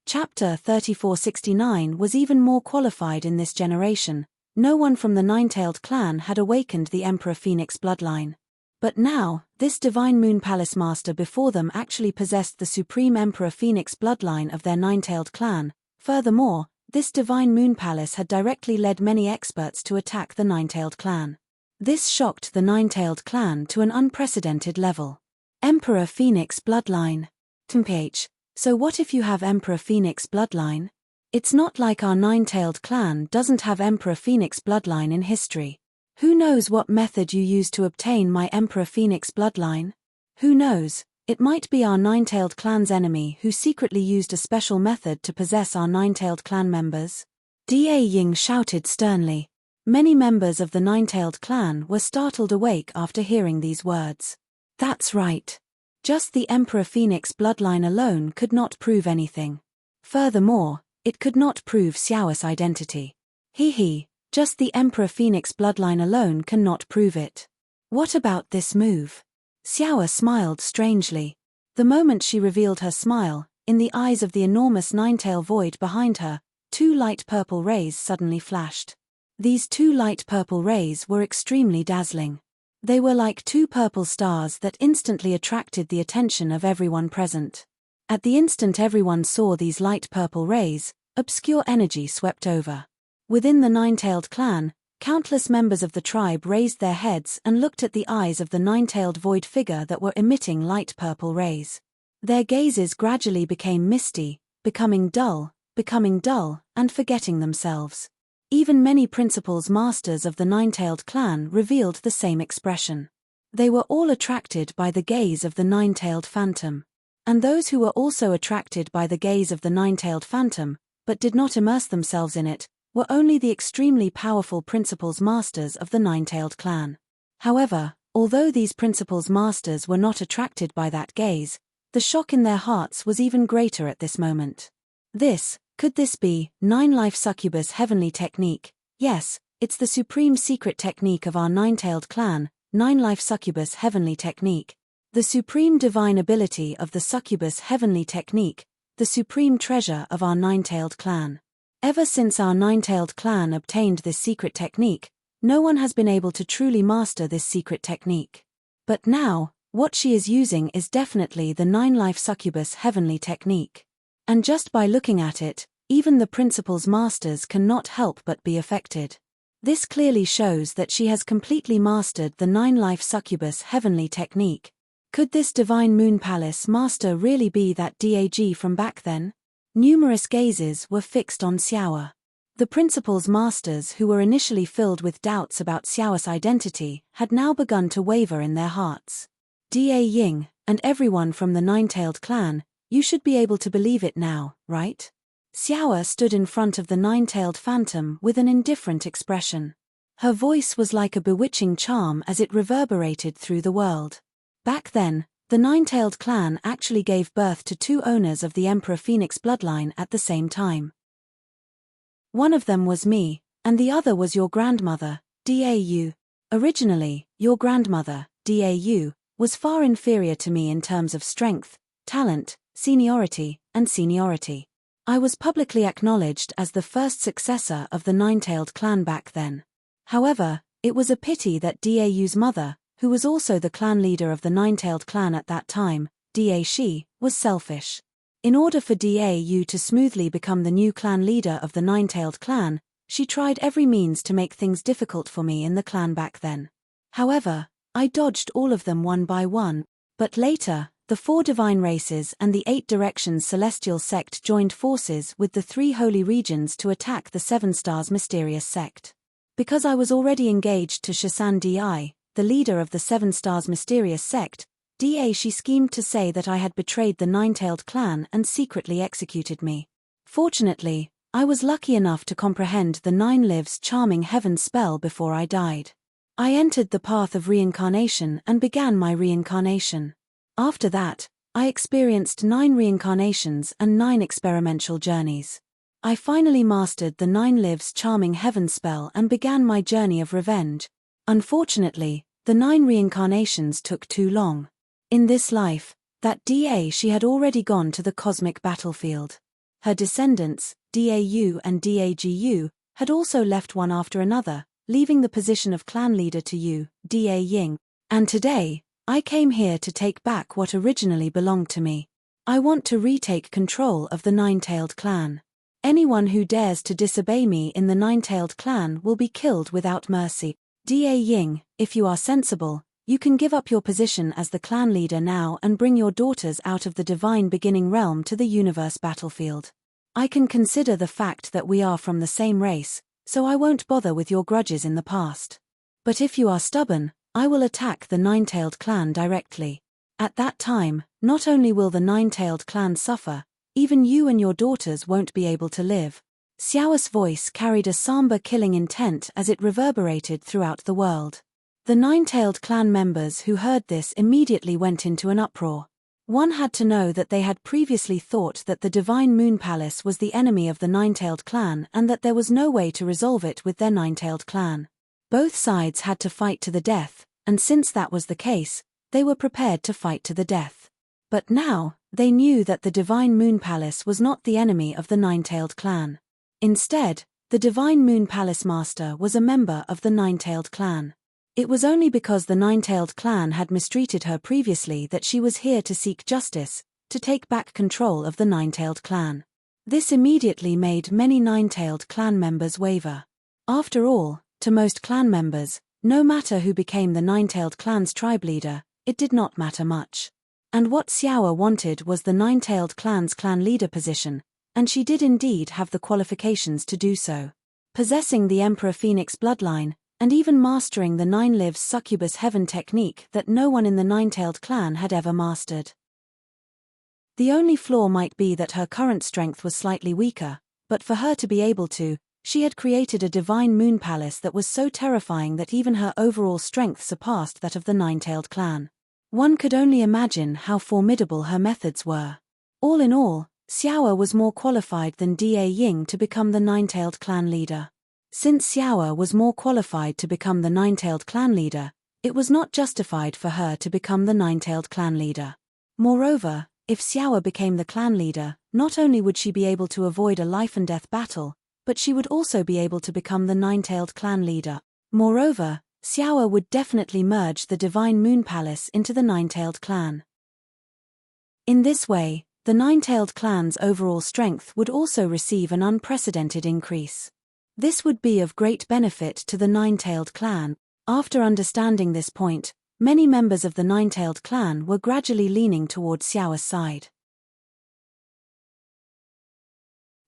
Chapter 3469 was even more qualified in this generation. No one from the Nine-Tailed clan had awakened the Emperor Phoenix bloodline. But now, this Divine Moon Palace master before them actually possessed the Supreme Emperor Phoenix bloodline of their Nine-Tailed clan. Furthermore, this Divine Moon Palace had directly led many experts to attack the Nine-Tailed clan. This shocked the Nine-Tailed clan to an unprecedented level. Emperor Phoenix bloodline. TMPH. So what if you have Emperor Phoenix bloodline? It's not like our Nine-Tailed clan doesn't have Emperor Phoenix bloodline in history. Who knows what method you used to obtain my Emperor Phoenix bloodline? Who knows, it might be our Nine-Tailed clan's enemy who secretly used a special method to possess our Nine-Tailed clan members. Da Ying shouted sternly. Many members of the Nine-Tailed clan were startled awake after hearing these words. That's right. Just the Emperor Phoenix bloodline alone could not prove anything. Furthermore, it could not prove Xiao's identity. Just the Emperor Phoenix bloodline alone cannot prove it. What about this move? Xiao smiled strangely. The moment she revealed her smile, in the eyes of the enormous nine-tail void behind her, 2 light purple rays suddenly flashed. These 2 light purple rays were extremely dazzling. They were like 2 purple stars that instantly attracted the attention of everyone present. At the instant everyone saw these light purple rays, obscure energy swept over. Within the Nine-Tailed clan, countless members of the tribe raised their heads and looked at the eyes of the nine-tailed void figure that were emitting light purple rays. Their gazes gradually became misty, becoming dull, and forgetting themselves. Even many principals masters of the nine-tailed clan revealed the same expression. They were all attracted by the gaze of the nine-tailed phantom. And those who were also attracted by the gaze of the nine-tailed phantom, but did not immerse themselves in it, were only the extremely powerful principals masters of the nine-tailed clan. However, although these principals masters were not attracted by that gaze, the shock in their hearts was even greater at this moment. Could this be, 9-life succubus heavenly technique? Yes, it's the supreme secret technique of our nine-tailed clan, 9-life succubus heavenly technique. The supreme divine ability of the succubus heavenly technique, the supreme treasure of our nine-tailed clan. Ever since our nine-tailed clan obtained this secret technique, no one has been able to truly master this secret technique. But now, what she is using is definitely the 9-life succubus heavenly technique. And just by looking at it, even the principal's masters cannot help but be affected. This clearly shows that she has completely mastered the 9-life succubus heavenly technique. Could this divine moon palace master really be that DAG from back then? Numerous gazes were fixed on Xiaowa. The principal's masters who were initially filled with doubts about Xiaowa's identity had now begun to waver in their hearts. Da Ying, and everyone from the nine-tailed clan, you should be able to believe it now, right? Xiaowa stood in front of the nine-tailed phantom with an indifferent expression. Her voice was like a bewitching charm as it reverberated through the world. Back then, the nine-tailed clan actually gave birth to 2 owners of the Emperor Phoenix bloodline at the same time. One of them was me, and the other was your grandmother, Dau. Originally, your grandmother, Dau, was far inferior to me in terms of strength, talent, seniority. I was publicly acknowledged as the first successor of the nine-tailed clan back then. However, it was a pity that Dau's mother, who was also the clan leader of the nine-tailed clan at that time, Shi, was selfish. In order for Dau to smoothly become the new clan leader of the nine-tailed clan, she tried every means to make things difficult for me in the clan back then. However, I dodged all of them one by one, but later, the 4 divine races and the 8 directions celestial sect joined forces with the 3 holy regions to attack the 7 stars mysterious sect. Because I was already engaged to Shasan Di, the leader of the 7 stars mysterious sect, she schemed to say that I had betrayed the nine-tailed clan and secretly executed me. Fortunately, I was lucky enough to comprehend the 9 lives charming heaven spell before I died. I entered the path of reincarnation and began my reincarnation. After that, I experienced 9 reincarnations and 9 experimental journeys. I finally mastered the 9 lives charming heaven spell and began my journey of revenge. Unfortunately, the 9 reincarnations took too long. In this life, that she had already gone to the cosmic battlefield. Her descendants, Dau and Dagu, had also left one after another, leaving the position of clan leader to you, Da Ying. And today, I came here to take back what originally belonged to me. I want to retake control of the nine-tailed clan. Anyone who dares to disobey me in the nine-tailed clan will be killed without mercy. Da Ying, if you are sensible, you can give up your position as the clan leader now and bring your daughters out of the divine beginning realm to the universe battlefield. I can consider the fact that we are from the same race, so I won't bother with your grudges in the past. But if you are stubborn, I will attack the nine-tailed clan directly. At that time, not only will the nine-tailed clan suffer, even you and your daughters won't be able to live. Xiaowa's voice carried a somber killing intent as it reverberated throughout the world. The nine-tailed clan members who heard this immediately went into an uproar. One had to know that they had previously thought that the Divine Moon Palace was the enemy of the nine-tailed clan and that there was no way to resolve it with their nine-tailed clan. Both sides had to fight to the death, and since that was the case, they were prepared to fight to the death. But now, they knew that the Divine Moon Palace was not the enemy of the nine-tailed clan. Instead, the Divine Moon Palace Master was a member of the nine-tailed clan. It was only because the nine-tailed clan had mistreated her previously that she was here to seek justice, to take back control of the nine-tailed clan. This immediately made many nine-tailed clan members waver. After all, to most clan members, no matter who became the nine-tailed clan's tribe leader, it did not matter much. And what Xiao wanted was the Nine-Tailed Clan's clan leader position, and she did indeed have the qualifications to do so. Possessing the Emperor Phoenix bloodline, and even mastering the Nine Lives Succubus Heaven technique that no one in the Nine-Tailed Clan had ever mastered. The only flaw might be that her current strength was slightly weaker, but for her to be able to, she had created a divine moon palace that was so terrifying that even her overall strength surpassed that of the Nine-Tailed Clan. One could only imagine how formidable her methods were. All in all, Xiao was more qualified than Da Ying to become the Nine-Tailed Clan leader. Since Xiao was more qualified to become the Nine-Tailed Clan leader, it was not justified for her to become the Nine-Tailed Clan leader. Moreover, if Xiao became the clan leader, not only would she be able to avoid a life-and-death battle, but she would also be able to become the Nine-Tailed Clan leader. Moreover, Xiao would definitely merge the Divine Moon Palace into the Nine-Tailed Clan. In this way, the Nine-Tailed Clan's overall strength would also receive an unprecedented increase. This would be of great benefit to the Nine-Tailed Clan. After understanding this point, many members of the Nine-Tailed Clan were gradually leaning towards Xiao's side.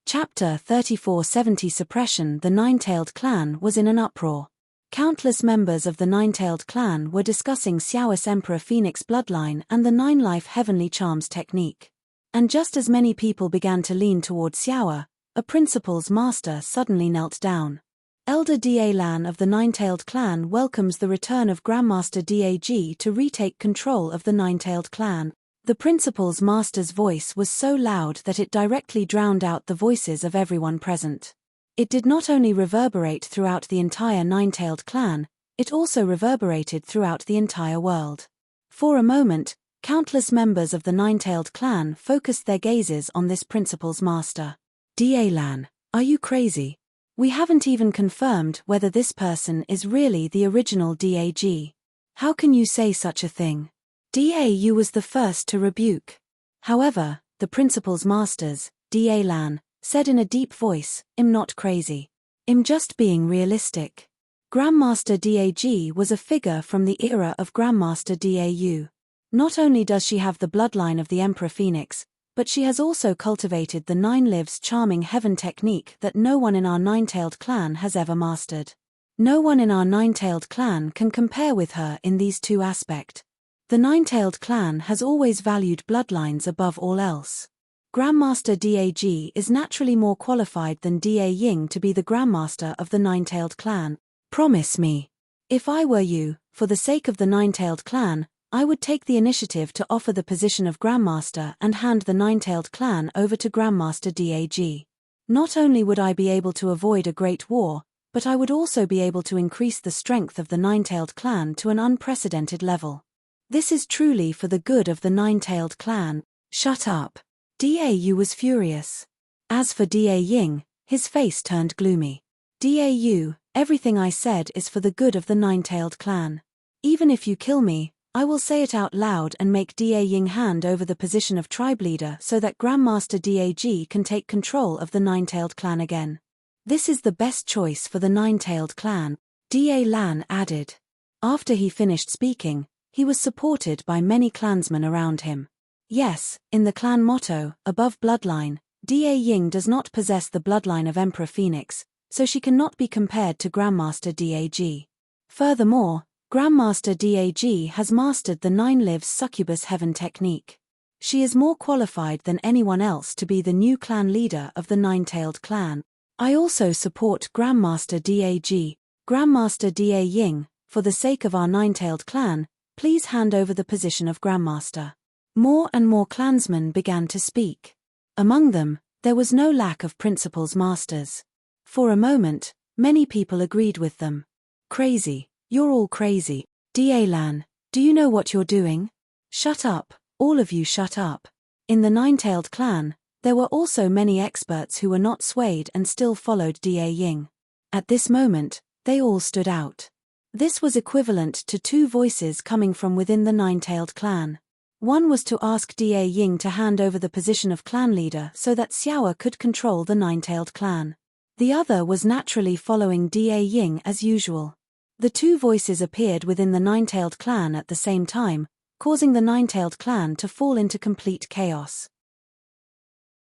Chapter 3470 Suppression. The Nine-Tailed Clan was in an uproar. Countless members of the Nine-Tailed Clan were discussing Xiao's Emperor Phoenix bloodline and the Nine-Life Heavenly Charms technique. And just as many people began to lean towards Xiao, a principal's master suddenly knelt down. Elder Da Lan of the Nine-Tailed Clan welcomes the return of Grandmaster Dag to retake control of the Nine-Tailed Clan. The principal's master's voice was so loud that it directly drowned out the voices of everyone present. It did not only reverberate throughout the entire Nine-Tailed Clan, it also reverberated throughout the entire world. For a moment, countless members of the Nine-Tailed Clan focused their gazes on this principal's master. Da Lan, are you crazy? We haven't even confirmed whether this person is really the original Dag. How can you say such a thing? Dau was the first to rebuke. However, the principal's masters, Da Lan, said in a deep voice, "I'm not crazy. I'm just being realistic." Grandmaster Dag was a figure from the era of Grandmaster Dau. Not only does she have the bloodline of the Emperor Phoenix, but she has also cultivated the Nine Lives Charming Heaven technique that no one in our Nine-Tailed Clan has ever mastered. No one in our Nine-Tailed Clan can compare with her in these two aspects. The Nine-Tailed Clan has always valued bloodlines above all else. Grandmaster Dag is naturally more qualified than Da Ying to be the Grandmaster of the Nine-Tailed Clan. Promise me. If I were you, for the sake of the Nine-Tailed Clan, I would take the initiative to offer the position of Grandmaster and hand the Nine-Tailed Clan over to Grandmaster Dag. Not only would I be able to avoid a great war, but I would also be able to increase the strength of the Nine-Tailed Clan to an unprecedented level. This is truly for the good of the Nine-Tailed Clan. Shut up. Dau was furious. As for Da Ying, his face turned gloomy. Dau, everything I said is for the good of the Nine-Tailed Clan. Even if you kill me, I will say it out loud and make Da Ying hand over the position of tribe leader so that Grandmaster Dag can take control of the Nine-Tailed Clan again. This is the best choice for the Nine-Tailed Clan, Da Lan added. After he finished speaking, he was supported by many clansmen around him. Yes, in the clan motto, above bloodline, Da Ying does not possess the bloodline of Emperor Phoenix, so she cannot be compared to Grandmaster Dag. Furthermore, Grandmaster Dag has mastered the Nine Lives Succubus Heaven technique. She is more qualified than anyone else to be the new clan leader of the Nine-Tailed Clan. I also support Grandmaster Dag. Grandmaster Da Ying, for the sake of our Nine-Tailed Clan, please hand over the position of Grandmaster. More and more clansmen began to speak. Among them, there was no lack of principals masters. For a moment, many people agreed with them. Crazy, you're all crazy. Da Lan, do you know what you're doing? Shut up, all of you shut up. In the Nine-Tailed Clan, there were also many experts who were not swayed and still followed Da Ying. At this moment, they all stood out. This was equivalent to two voices coming from within the Nine-Tailed Clan. One was to ask Da Ying to hand over the position of clan leader so that Xiao could control the Nine-Tailed Clan. The other was naturally following Da Ying as usual. The two voices appeared within the Nine-Tailed Clan at the same time, causing the Nine-Tailed Clan to fall into complete chaos.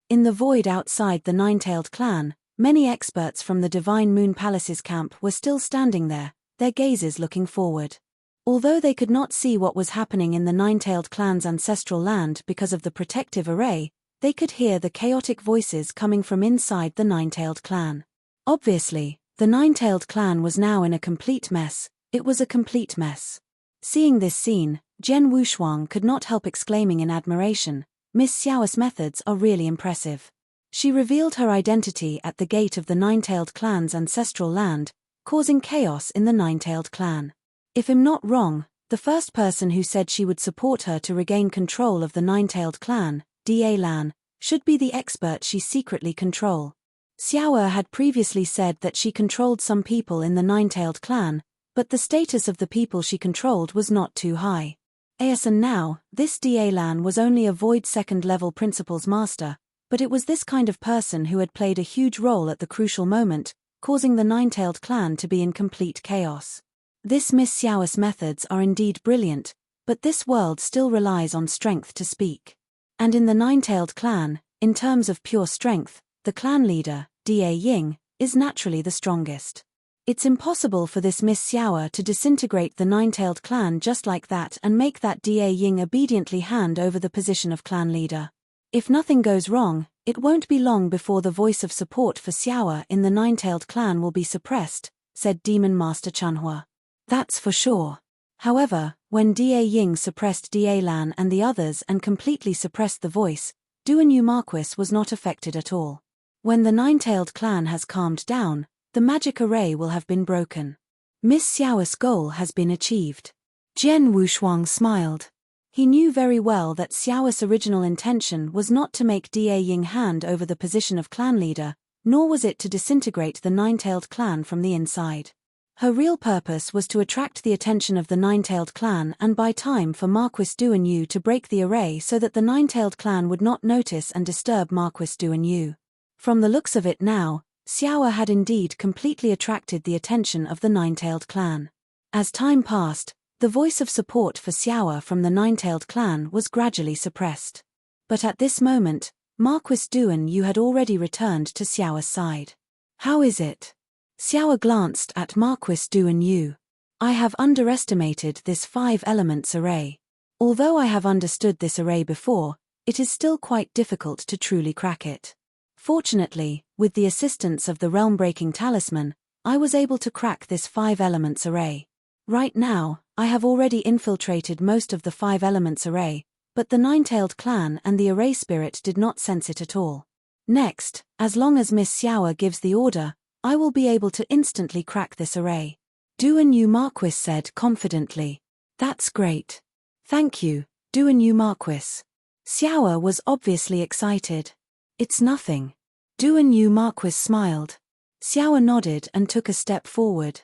In the void outside the Nine-Tailed Clan, many experts from the Divine Moon Palace's camp were still standing there, their gazes looking forward. Although they could not see what was happening in the Nine-Tailed Clan's ancestral land because of the protective array, they could hear the chaotic voices coming from inside the Nine-Tailed Clan. Obviously, the Nine-Tailed Clan was now in a complete mess. It was a complete mess. Seeing this scene, Zhen Wushuang could not help exclaiming in admiration, "Miss Xiao's methods are really impressive." She revealed her identity at the gate of the Nine-Tailed Clan's ancestral land, causing chaos in the Nine-Tailed Clan. If I'm not wrong, the first person who said she would support her to regain control of the Nine-Tailed Clan, Da Lan, should be the expert she secretly control. Xiao had previously said that she controlled some people in the Nine-Tailed Clan, but the status of the people she controlled was not too high. And now, this Da Lan was only a void second-level principal's master, but it was this kind of person who had played a huge role at the crucial moment, causing the Nine-Tailed Clan to be in complete chaos. This Miss Xiao's methods are indeed brilliant, but this world still relies on strength to speak. And in the Nine-Tailed Clan, in terms of pure strength, the clan leader, Da Ying, is naturally the strongest. It's impossible for this Miss Xiao to disintegrate the Nine-Tailed Clan just like that and make that Da Ying obediently hand over the position of clan leader. If nothing goes wrong, it won't be long before the voice of support for Xiao in the Nine-Tailed Clan will be suppressed, said Demon Master Chanhua. That's for sure. However, when Da Ying suppressed Da Lan and the others and completely suppressed the voice, Duanyu Marquis was not affected at all. When the Nine-Tailed Clan has calmed down, the magic array will have been broken. Miss Xiao's goal has been achieved. Zhen Wushuang smiled. He knew very well that Xiao's original intention was not to make Da Ying hand over the position of clan leader, nor was it to disintegrate the Nine-Tailed Clan from the inside. Her real purpose was to attract the attention of the Nine-Tailed Clan and buy time for Marquis Duanyu to break the array so that the Nine-Tailed Clan would not notice and disturb Marquis Duanyu. From the looks of it now, Xiao had indeed completely attracted the attention of the Nine-Tailed Clan. As time passed, the voice of support for Xiao from the Nine-Tailed Clan was gradually suppressed. But at this moment, Marquis Duanyu had already returned to Xiao's side. How is it? Xiao glanced at Marquis Duanyu. I have underestimated this 5 elements array. Although I have understood this array before, it is still quite difficult to truly crack it. Fortunately, with the assistance of the realm-breaking talisman, I was able to crack this 5 elements array. Right now, I have already infiltrated most of the 5 elements array, but the Nine-Tailed Clan and the array spirit did not sense it at all. Next, as long as Miss Xiao gives the order, I will be able to instantly crack this array. Duanyu Marquis said confidently. That's great. Thank you, Duanyu Marquis. Xiao was obviously excited. It's nothing. Duanyu Marquis smiled. Xiao nodded and took a step forward.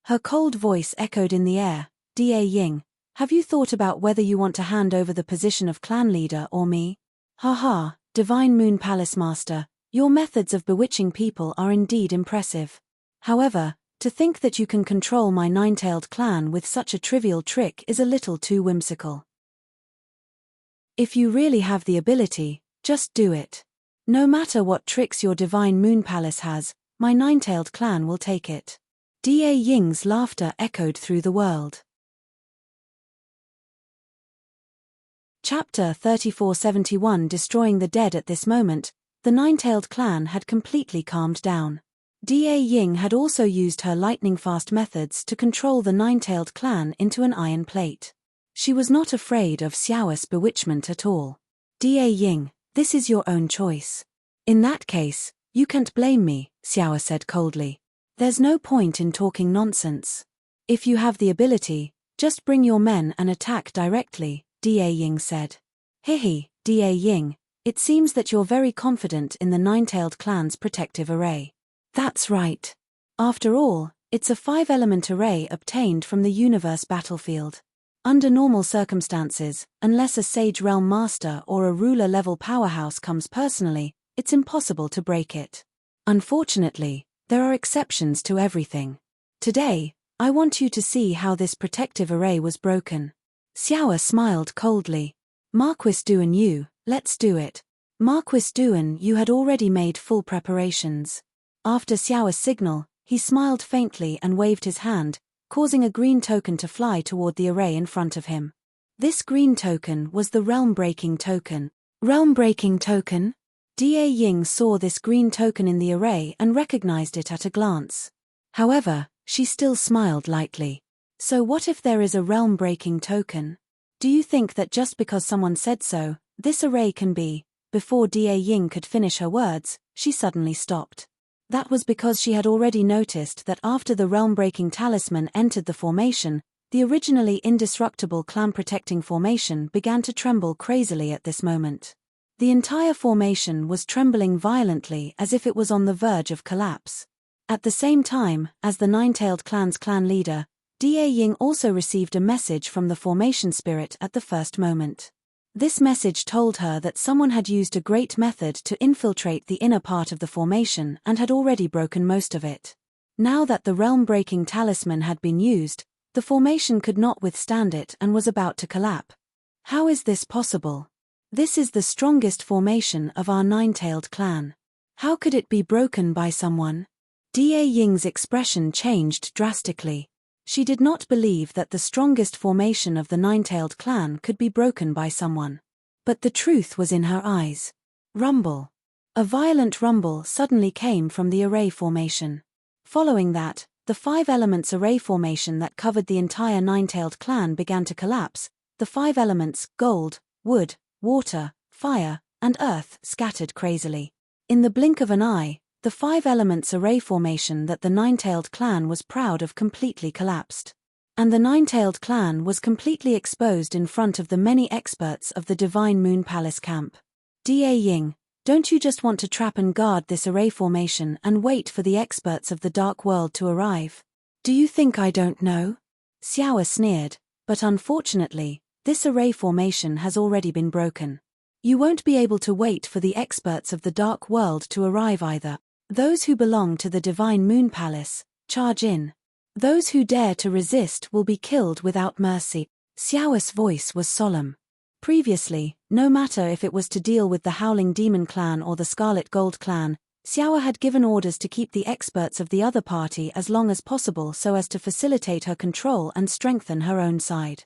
Her cold voice echoed in the air. Da Ying, have you thought about whether you want to hand over the position of clan leader or me? Haha, Divine Moon Palace Master, your methods of bewitching people are indeed impressive. However, to think that you can control my Nine-Tailed Clan with such a trivial trick is a little too whimsical. If you really have the ability, just do it. No matter what tricks your Divine Moon Palace has, my Nine-Tailed Clan will take it. Da Ying's laughter echoed through the world. Chapter 3471 Destroying the Dead. At this moment, the Nine-Tailed Clan had completely calmed down. Da Ying had also used her lightning-fast methods to control the Nine-Tailed Clan into an iron plate. She was not afraid of Xiao's bewitchment at all. Da Ying, this is your own choice. In that case, you can't blame me, Xiao said coldly. There's no point in talking nonsense. If you have the ability, just bring your men and attack directly, Da Ying said. Hihi, Da Ying, it seems that you're very confident in the Nine-Tailed Clan's protective array. That's right. After all, it's a 5-element array obtained from the universe battlefield. Under normal circumstances, unless a Sage Realm Master or a ruler-level powerhouse comes personally, it's impossible to break it. Unfortunately, there are exceptions to everything. Today, I want you to see how this protective array was broken. Xiao smiled coldly. Marquis Duan Yu, let's do it. Marquis Duan Yu had already made full preparations. After Xiao's signal, he smiled faintly and waved his hand, causing a green token to fly toward the array in front of him. This green token was the realm-breaking token. Realm-breaking token? Da Ying saw this green token in the array and recognized it at a glance. However, she still smiled lightly. So what if there is a realm-breaking token? Do you think that just because someone said so, this array can be? Before Da Ying could finish her words, she suddenly stopped. That was because she had already noticed that after the realm-breaking talisman entered the formation, the originally indestructible clan-protecting formation began to tremble crazily at this moment. The entire formation was trembling violently as if it was on the verge of collapse. At the same time, as the Nine-Tailed Clan's clan leader, Da Ying also received a message from the formation spirit at the first moment. This message told her that someone had used a great method to infiltrate the inner part of the formation and had already broken most of it. Now that the realm-breaking talisman had been used, the formation could not withstand it and was about to collapse. How is this possible? This is the strongest formation of our Nine-Tailed Clan. How could it be broken by someone? Da Ying's expression changed drastically. She did not believe that the strongest formation of the Nine-Tailed Clan could be broken by someone. But the truth was in her eyes. Rumble. A violent rumble suddenly came from the array formation. Following that, the 5 elements array formation that covered the entire Nine-Tailed Clan began to collapse. The 5 elements, gold, wood, water, fire, and earth, scattered crazily. In the blink of an eye, the 5 elements array formation that the Nine-Tailed Clan was proud of completely collapsed. And the Nine-Tailed Clan was completely exposed in front of the many experts of the Divine Moon Palace camp. Da Ying, don't you just want to trap and guard this array formation and wait for the experts of the Dark World to arrive? Do you think I don't know? Xiao sneered, but unfortunately, this array formation has already been broken. You won't be able to wait for the experts of the Dark World to arrive either. Those who belong to the Divine Moon Palace, charge in. Those who dare to resist will be killed without mercy. Xiao's voice was solemn. Previously, no matter if it was to deal with the Howling Demon Clan or the Scarlet Gold Clan, Xiao had given orders to keep the experts of the other party as long as possible so as to facilitate her control and strengthen her own side.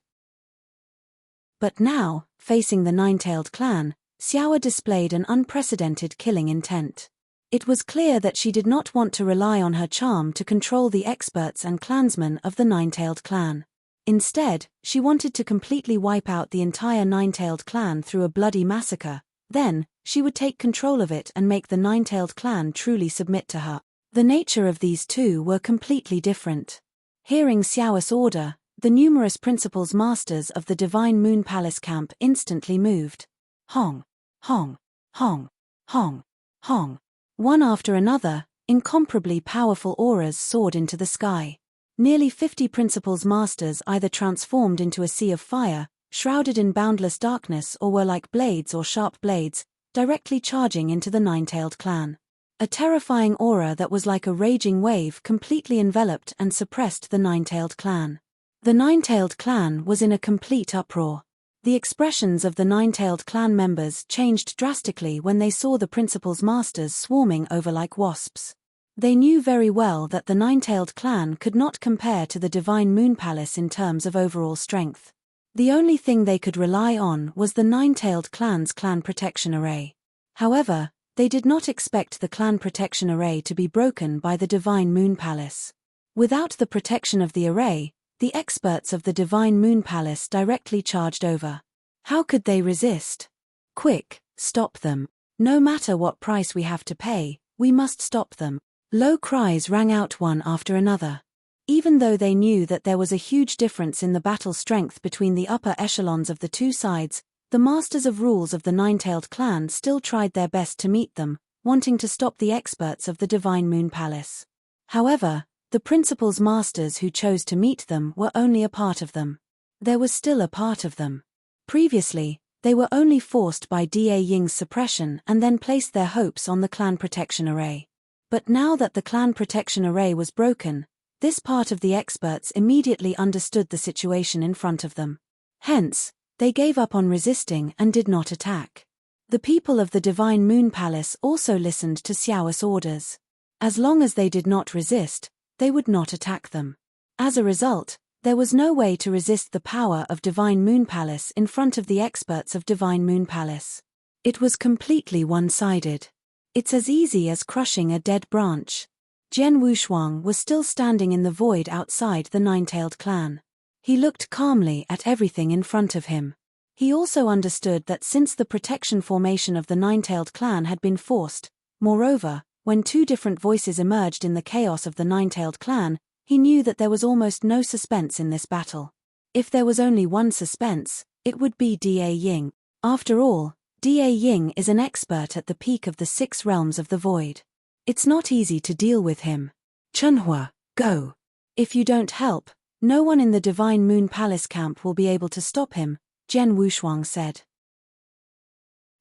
But now, facing the Nine-Tailed Clan, Xiao displayed an unprecedented killing intent. It was clear that she did not want to rely on her charm to control the experts and clansmen of the Nine-Tailed Clan. Instead, she wanted to completely wipe out the entire Nine-Tailed Clan through a bloody massacre. Then, she would take control of it and make the Nine-Tailed Clan truly submit to her. The nature of these two were completely different. Hearing Xiao's order, the numerous principals masters of the Divine Moon Palace camp instantly moved. Hong, hong, hong, hong, hong. One after another, incomparably powerful auras soared into the sky. Nearly 50 principals masters either transformed into a sea of fire, shrouded in boundless darkness, or were like blades or sharp blades, directly charging into the Nine-Tailed Clan. A terrifying aura that was like a raging wave completely enveloped and suppressed the Nine-Tailed Clan. The Nine-Tailed Clan was in a complete uproar. The expressions of the Nine-Tailed Clan members changed drastically when they saw the principals masters swarming over like wasps. They knew very well that the Nine-Tailed Clan could not compare to the Divine Moon Palace in terms of overall strength. The only thing they could rely on was the Nine-Tailed Clan's clan protection array. However, they did not expect the clan protection array to be broken by the Divine Moon Palace. Without the protection of the array, the experts of the Divine Moon Palace directly charged over. How could they resist? Quick, stop them. No matter what price we have to pay, we must stop them. Low cries rang out one after another. Even though they knew that there was a huge difference in the battle strength between the upper echelons of the two sides, the Masters of Rules of the Nine-Tailed Clan still tried their best to meet them, wanting to stop the experts of the Divine Moon Palace. However, the principals masters who chose to meet them were only a part of them. There was still a part of them. Previously, they were only forced by Da Ying's suppression and then placed their hopes on the clan protection array. But now that the clan protection array was broken, this part of the experts immediately understood the situation in front of them. Hence, they gave up on resisting and did not attack. The people of the Divine Moon Palace also listened to Xiao's orders. As long as they did not resist, they would not attack them. As a result, there was no way to resist the power of Divine Moon Palace in front of the experts of Divine Moon Palace. It was completely one-sided. It's as easy as crushing a dead branch. Jian Wushuang was still standing in the void outside the Nine-Tailed Clan. He looked calmly at everything in front of him. He also understood that since the protection formation of the Nine-Tailed Clan had been forced, moreover, when two different voices emerged in the chaos of the Nine-Tailed Clan, he knew that there was almost no suspense in this battle. If there was only one suspense, it would be Da Ying. After all, Da Ying is an expert at the peak of the 6 realms of the void. It's not easy to deal with him. Chunhua, go. If you don't help, no one in the Divine Moon Palace camp will be able to stop him, Jian Wushuang said.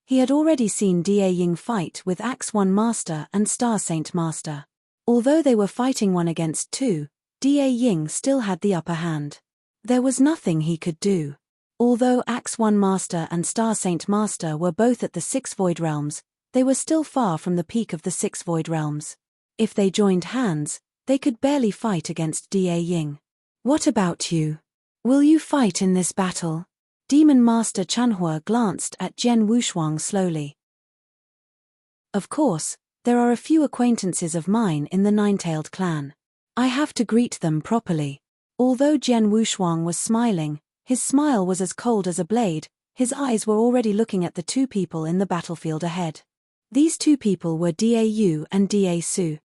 He had already seen Da Ying fight with Axe One Master and Star Saint Master. Although they were fighting 1 against 2, Da Ying still had the upper hand. There was nothing he could do. Although Axe One Master and Star Saint Master were both at the 6 void realms, they were still far from the peak of the 6 void realms. If they joined hands, they could barely fight against Da Ying. What about you? Will you fight in this battle? Demon Master Chanhua glanced at Jian Wushuang slowly. Of course, there are a few acquaintances of mine in the Nine-Tailed Clan. I have to greet them properly. Although Jian Wushuang was smiling, his smile was as cold as a blade. His eyes were already looking at the 2 people in the battlefield ahead. These 2 people were Da Yu and Da Su.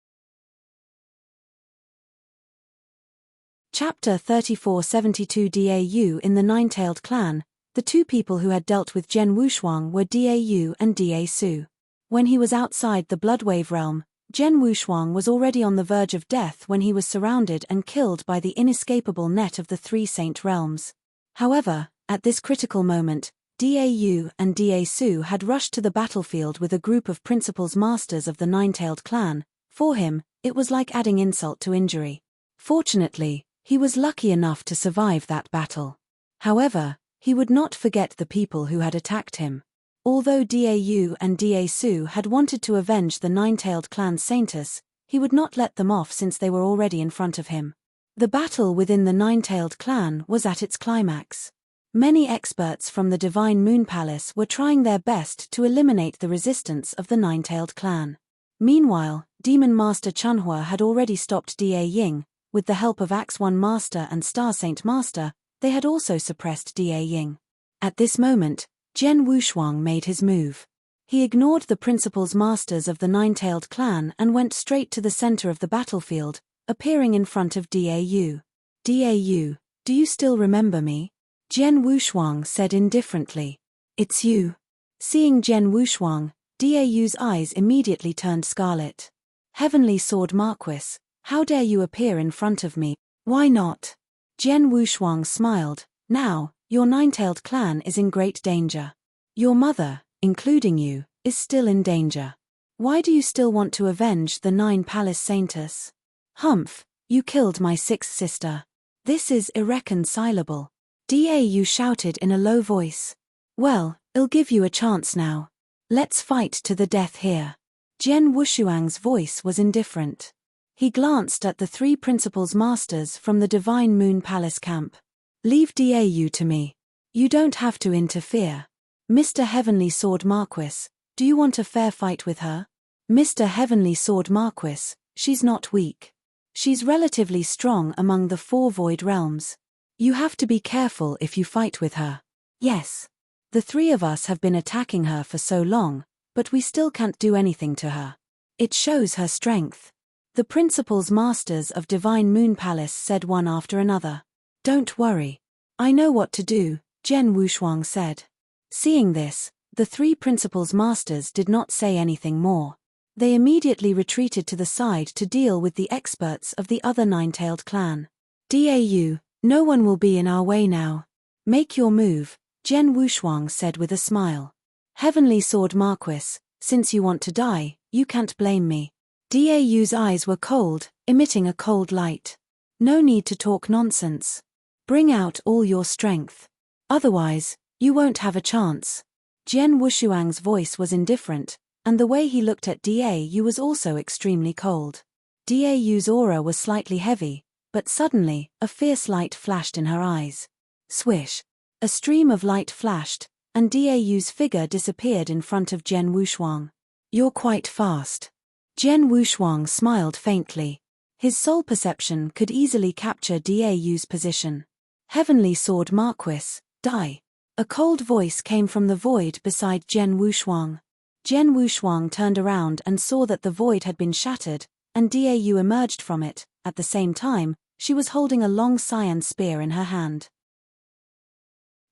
Chapter 3472 Da Yu in the Nine-Tailed Clan. The 2 people who had dealt with Jian Wushuang were Da Yu and Da Su. When he was outside the Bloodwave realm, Jian Wushuang was already on the verge of death when he was surrounded and killed by the inescapable net of the 3 Saint realms. However, at this critical moment, Da Yu and Da Su had rushed to the battlefield with a group of principals masters of the Nine-Tailed Clan. For him, it was like adding insult to injury. Fortunately, he was lucky enough to survive that battle. However, he would not forget the people who had attacked him. Although Da Yu and Da Su had wanted to avenge the Nine-Tailed Clan's Saintess, he would not let them off since they were already in front of him. The battle within the Nine-Tailed Clan was at its climax. Many experts from the Divine Moon Palace were trying their best to eliminate the resistance of the Nine-Tailed Clan. Meanwhile, Demon Master Chunhua had already stopped Da Ying. With the help of Axe One Master and Star Saint Master, they had also suppressed Da Ying. At this moment, Jian Wushuang made his move. He ignored the principals masters of the Nine-Tailed Clan and went straight to the center of the battlefield, appearing in front of Da Yu. Da Yu, do you still remember me? Jian Wushuang said indifferently. It's you. Seeing Jian Wushuang, Da Yu's eyes immediately turned scarlet. Heavenly Sword Marquis, how dare you appear in front of me? Why not? Jian Wushuang smiled. Now, your Nine-Tailed Clan is in great danger. Your mother, including you, is still in danger. Why do you still want to avenge the 9 Palace Saintess? Humph, you killed my 6th sister. This is irreconcilable. Da Yu shouted in a low voice. Well, I'll give you a chance now. Let's fight to the death here. Jian Wushuang's voice was indifferent. He glanced at the 3 principals masters from the Divine Moon Palace camp. Leave Da Yu to me. You don't have to interfere. Mr. Heavenly Sword Marquis, do you want a fair fight with her? Mr. Heavenly Sword Marquis, she's not weak. She's relatively strong among the 4 void realms. You have to be careful if you fight with her. Yes. The 3 of us have been attacking her for so long, but we still can't do anything to her. It shows her strength. The principals masters of Divine Moon Palace said one after another. Don't worry. I know what to do, Jian Wushuang said. Seeing this, the 3 principals masters did not say anything more. They immediately retreated to the side to deal with the experts of the other Nine-Tailed Clan. Da Yu, no one will be in our way now. Make your move, Jian Wushuang said with a smile. Heavenly Sword Marquis, since you want to die, you can't blame me. Da Yu's eyes were cold, emitting a cold light. No need to talk nonsense. Bring out all your strength. Otherwise, you won't have a chance. Jian Wushuang's voice was indifferent, and the way he looked at Dau was also extremely cold. Dau's aura was slightly heavy, but suddenly, a fierce light flashed in her eyes. Swish! A stream of light flashed, and Dau's figure disappeared in front of Jian Wushuang. You're quite fast. Jian Wushuang smiled faintly. His soul perception could easily capture Dau's position. Heavenly Sword Marquis, die. A cold voice came from the void beside Jian Wushuang. Jian Wushuang turned around and saw that the void had been shattered, and Dau emerged from it. At the same time, she was holding a long cyan spear in her hand.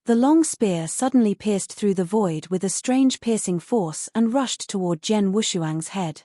The long spear suddenly pierced through the void with a strange piercing force and rushed toward Jian Wushuang's head.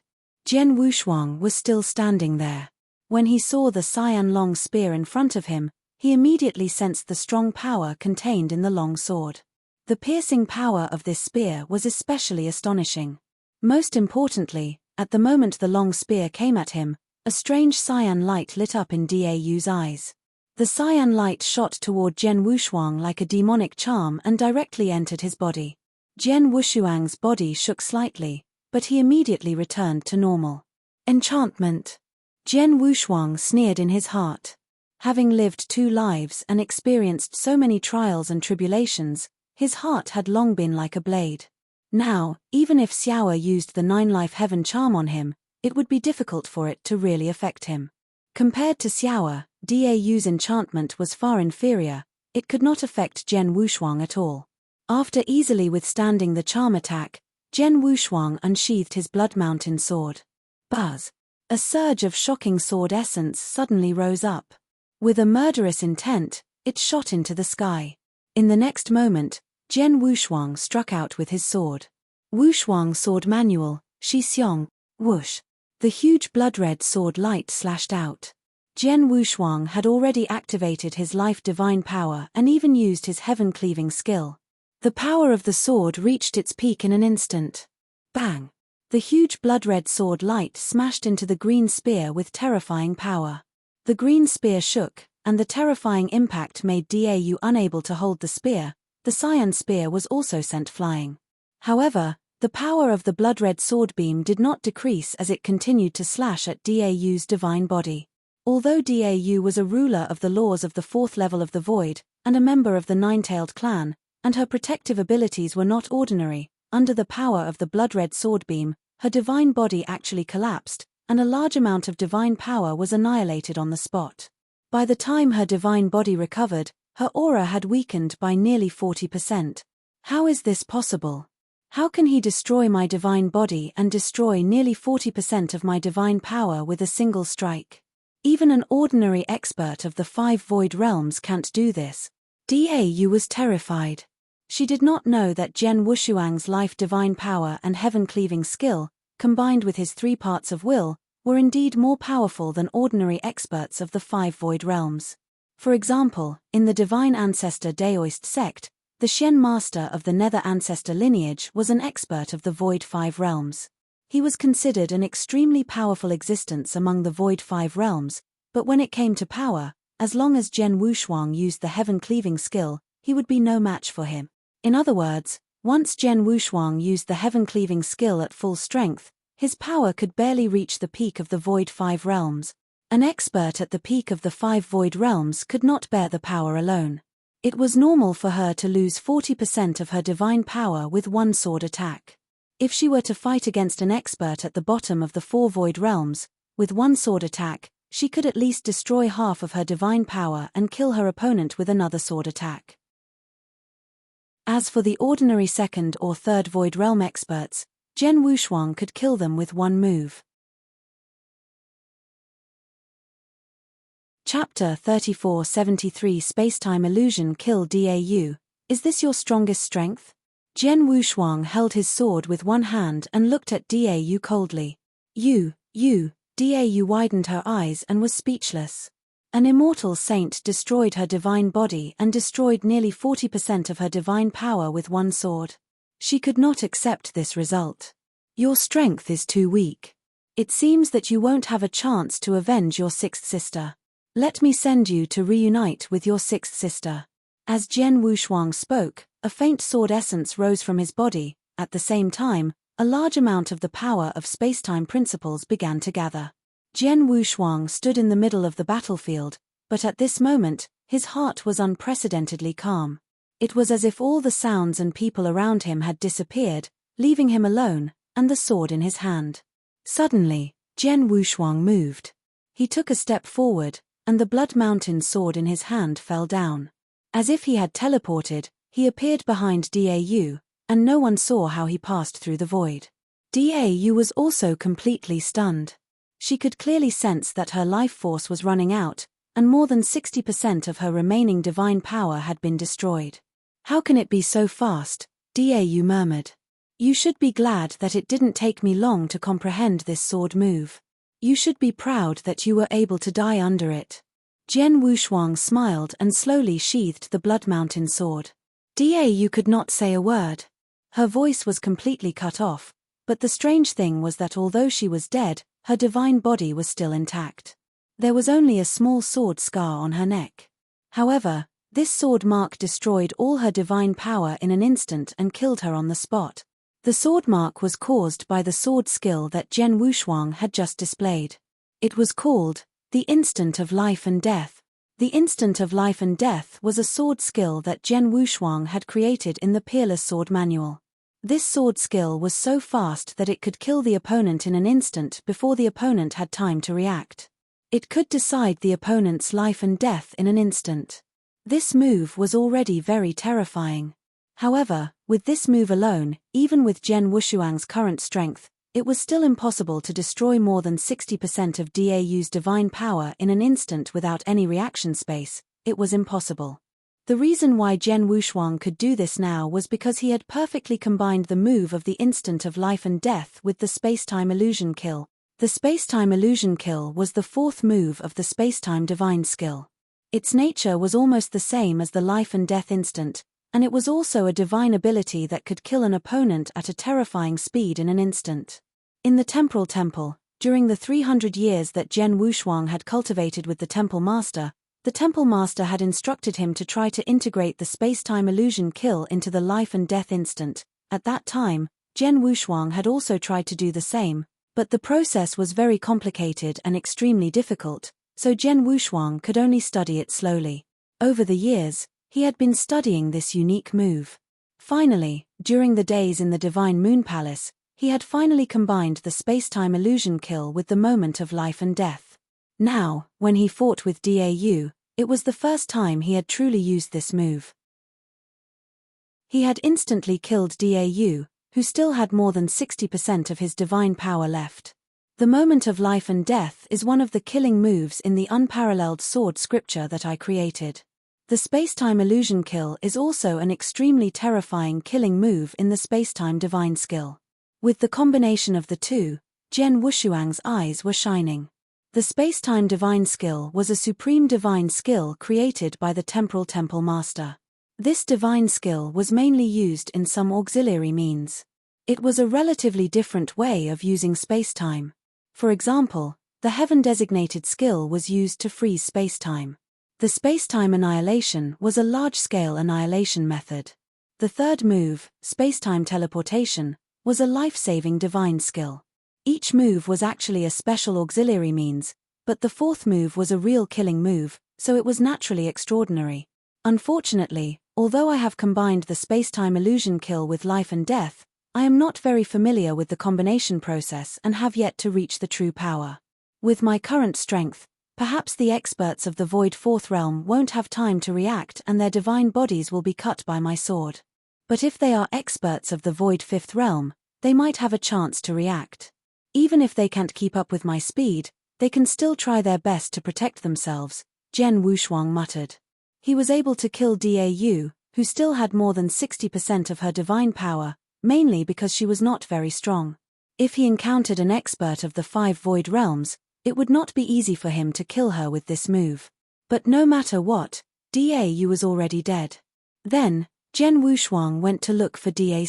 Jian Wushuang was still standing there. When he saw the cyan long spear in front of him, he immediately sensed the strong power contained in the long sword. The piercing power of this spear was especially astonishing. Most importantly, at the moment the long spear came at him, a strange cyan light lit up in Dau's eyes. The cyan light shot toward Jian Wushuang like a demonic charm and directly entered his body. Jian Wushuang's body shook slightly, but he immediately returned to normal. Enchantment. Jian Wushuang sneered in his heart. Having lived 2 lives and experienced so many trials and tribulations, his heart had long been like a blade. Now, even if Xiao used the 9-life heaven charm on him, it would be difficult for it to really affect him. Compared to Xiao, Dau's enchantment was far inferior. It could not affect Jian Wushuang at all. After easily withstanding the charm attack, Jian Wushuang unsheathed his Blood Mountain sword. Buzz! A surge of shocking sword essence suddenly rose up. With a murderous intent, it shot into the sky. In the next moment, Jian Wushuang struck out with his sword. Wushuang Sword Manual, Shi Xiong, whoosh. The huge blood-red sword light slashed out. Jian Wushuang had already activated his life divine power and even used his heaven-cleaving skill. The power of the sword reached its peak in an instant. Bang! The huge blood-red sword light smashed into the green spear with terrifying power. The green spear shook, and the terrifying impact made Dau unable to hold the spear. The cyan spear was also sent flying. However, the power of the blood-red sword beam did not decrease as it continued to slash at Dau's divine body. Although Dau was a ruler of the laws of the 4th level of the void, and a member of the 9-tailed clan, and her protective abilities were not ordinary, under the power of the blood-red sword beam, her divine body actually collapsed, and a large amount of divine power was annihilated on the spot. By the time her divine body recovered, her aura had weakened by nearly 40%. How is this possible? How can he destroy my divine body and destroy nearly 40% of my divine power with a single strike? Even an ordinary expert of the 5 void realms can't do this. Dau was terrified. She did not know that Jian Wushuang's life divine power and heaven-cleaving skill, combined with his 3 parts of will, were indeed more powerful than ordinary experts of the 5 void realms. For example, in the Divine Ancestor Daoist sect, the Xian Master of the Nether Ancestor lineage was an expert of the Void 5 realms. He was considered an extremely powerful existence among the Void 5 realms, but when it came to power, as long as Jian Wushuang used the heaven-cleaving skill, he would be no match for him. In other words, once Jian Wushuang used the heaven-cleaving skill at full strength, his power could barely reach the peak of the Void 5 realms. An expert at the peak of the 5 void realms could not bear the power alone. It was normal for her to lose 40% of her divine power with one sword attack. If she were to fight against an expert at the bottom of the 4 void realms, with one sword attack, she could at least destroy half of her divine power and kill her opponent with another sword attack. As for the ordinary 2nd or 3rd void realm experts, Jian Wushuang could kill them with one move. Chapter 3473 Spacetime Illusion Kill Dau. Is this your strongest strength? Jian Wushuang held his sword with one hand and looked at Dau coldly. You. Dau widened her eyes and was speechless. An immortal saint destroyed her divine body and destroyed nearly 40% of her divine power with one sword. She could not accept this result. Your strength is too weak. It seems that you won't have a chance to avenge your 6th sister. Let me send you to reunite with your 6th sister. As Jian Wushuang spoke, a faint sword essence rose from his body. At the same time, a large amount of the power of space-time principles began to gather. Jian Wushuang stood in the middle of the battlefield, but at this moment, his heart was unprecedentedly calm. It was as if all the sounds and people around him had disappeared, leaving him alone, and the sword in his hand. Suddenly, Jian Wushuang moved. He took a step forward, and the Blood Mountain sword in his hand fell down. As if he had teleported, he appeared behind Dau, and no one saw how he passed through the void. Dau was also completely stunned. She could clearly sense that her life force was running out, and more than 60% of her remaining divine power had been destroyed. "How can it be so fast?" Dau murmured. "You should be glad that it didn't take me long to comprehend this sword move. You should be proud that you were able to die under it." Jian Wushuang smiled and slowly sheathed the Blood Mountain sword. Dau could not say a word. Her voice was completely cut off, but the strange thing was that although she was dead, her divine body was still intact. There was only a small sword scar on her neck. However, this sword mark destroyed all her divine power in an instant and killed her on the spot. The sword mark was caused by the sword skill that Jian Wushuang had just displayed. It was called the Instant of Life and Death. The Instant of Life and Death was a sword skill that Jian Wushuang had created in the Peerless Sword Manual. This sword skill was so fast that it could kill the opponent in an instant before the opponent had time to react. It could decide the opponent's life and death in an instant. This move was already very terrifying. However, with this move alone, even with Jian Wushuang's current strength, it was still impossible to destroy more than 60% of Dau's divine power in an instant without any reaction space. It was impossible. The reason why Jian Wushuang could do this now was because he had perfectly combined the move of the Instant of Life and Death with the Space-Time Illusion Kill. The Space-Time Illusion Kill was the fourth move of the Space-Time Divine skill. Its nature was almost the same as the Life and Death Instant, and it was also a divine ability that could kill an opponent at a terrifying speed in an instant. In the Temporal Temple, during the 300 years that Jian Wushuang had cultivated with the Temple Master, the Temple Master had instructed him to try to integrate the Space-Time Illusion Kill into the Life and Death Instant. At that time, Jian Wushuang had also tried to do the same, but the process was very complicated and extremely difficult, so Jian Wushuang could only study it slowly. Over the years, he had been studying this unique move. Finally, during the days in the Divine Moon Palace, he had finally combined the Space-Time Illusion Kill with the moment of life and death. Now, when he fought with Dau, it was the first time he had truly used this move. He had instantly killed Dau, who still had more than 60% of his divine power left. The moment of life and death is one of the killing moves in the unparalleled sword scripture that I created. The Space-Time Illusion Kill is also an extremely terrifying killing move in the Space-Time Divine skill. With the combination of the two, Jian Wushuang's eyes were shining. The Space-Time Divine skill was a supreme divine skill created by the Temporal Temple Master. This divine skill was mainly used in some auxiliary means. It was a relatively different way of using space-time. For example, the heaven-designated skill was used to freeze space-time. The space-time annihilation was a large-scale annihilation method. The third move, space-time teleportation, was a life-saving divine skill. Each move was actually a special auxiliary means, but the fourth move was a real killing move, so it was naturally extraordinary. Unfortunately, although I have combined the space-time illusion kill with life and death, I am not very familiar with the combination process and have yet to reach the true power. With my current strength, perhaps the experts of the Void Fourth Realm won't have time to react and their divine bodies will be cut by my sword. But if they are experts of the Void Fifth Realm, they might have a chance to react. Even if they can't keep up with my speed, they can still try their best to protect themselves, Jian Wushuang muttered. He was able to kill Dau, who still had more than 60% of her divine power, mainly because she was not very strong. If he encountered an expert of the 5 Void Realms, it would not be easy for him to kill her with this move. But no matter what, Dau was already dead. Then, Jian Wushuang went to look for Dau.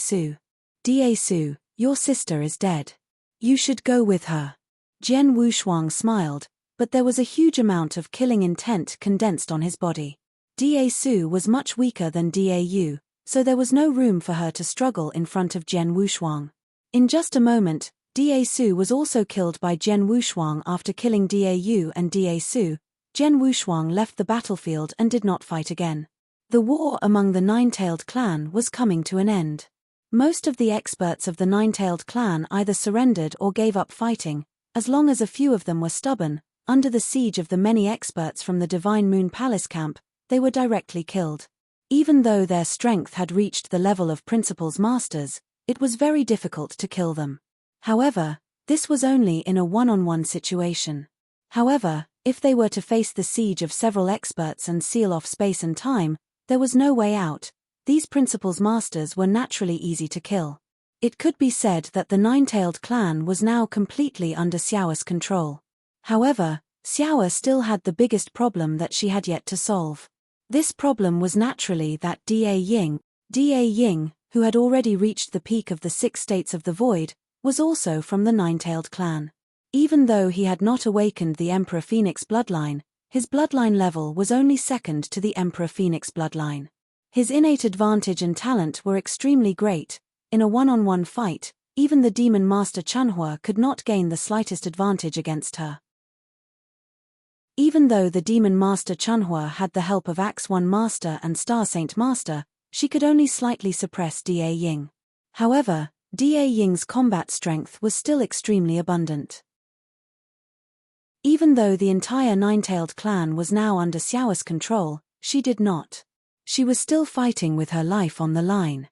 Dau, your sister is dead. You should go with her. Jian Wushuang smiled, but there was a huge amount of killing intent condensed on his body. Da Su was much weaker than Da Yu, so there was no room for her to struggle in front of Jian Wushuang. In just a moment, Da Su was also killed by Jian Wushuang. After killing Da Yu and Da Su, Jian Wushuang left the battlefield and did not fight again. The war among the Nine-Tailed clan was coming to an end. Most of the experts of the Nine-Tailed clan either surrendered or gave up fighting. As long as a few of them were stubborn, under the siege of the many experts from the Divine Moon Palace camp, they were directly killed. Even though their strength had reached the level of principal's masters, it was very difficult to kill them. However, this was only in a one-on-one situation. However, if they were to face the siege of several experts and seal off space and time, there was no way out. These principal's masters were naturally easy to kill. It could be said that the Nine-Tailed clan was now completely under Xiao's control. However, Xiao still had the biggest problem that she had yet to solve. This problem was naturally that Da Ying, who had already reached the peak of the 6 states of the void, was also from the Nine-Tailed clan. Even though he had not awakened the Emperor Phoenix bloodline, his bloodline level was only second to the Emperor Phoenix bloodline. His innate advantage and talent were extremely great. In a one-on-one fight, even the Demon Master Chanhua could not gain the slightest advantage against her. Even though the Demon Master Chanhua had the help of Axe One Master and Star Saint Master, she could only slightly suppress Da Ying. However, Da Ying's combat strength was still extremely abundant. Even though the entire Nine-Tailed clan was now under Xiao's control, she did not. She was still fighting with her life on the line.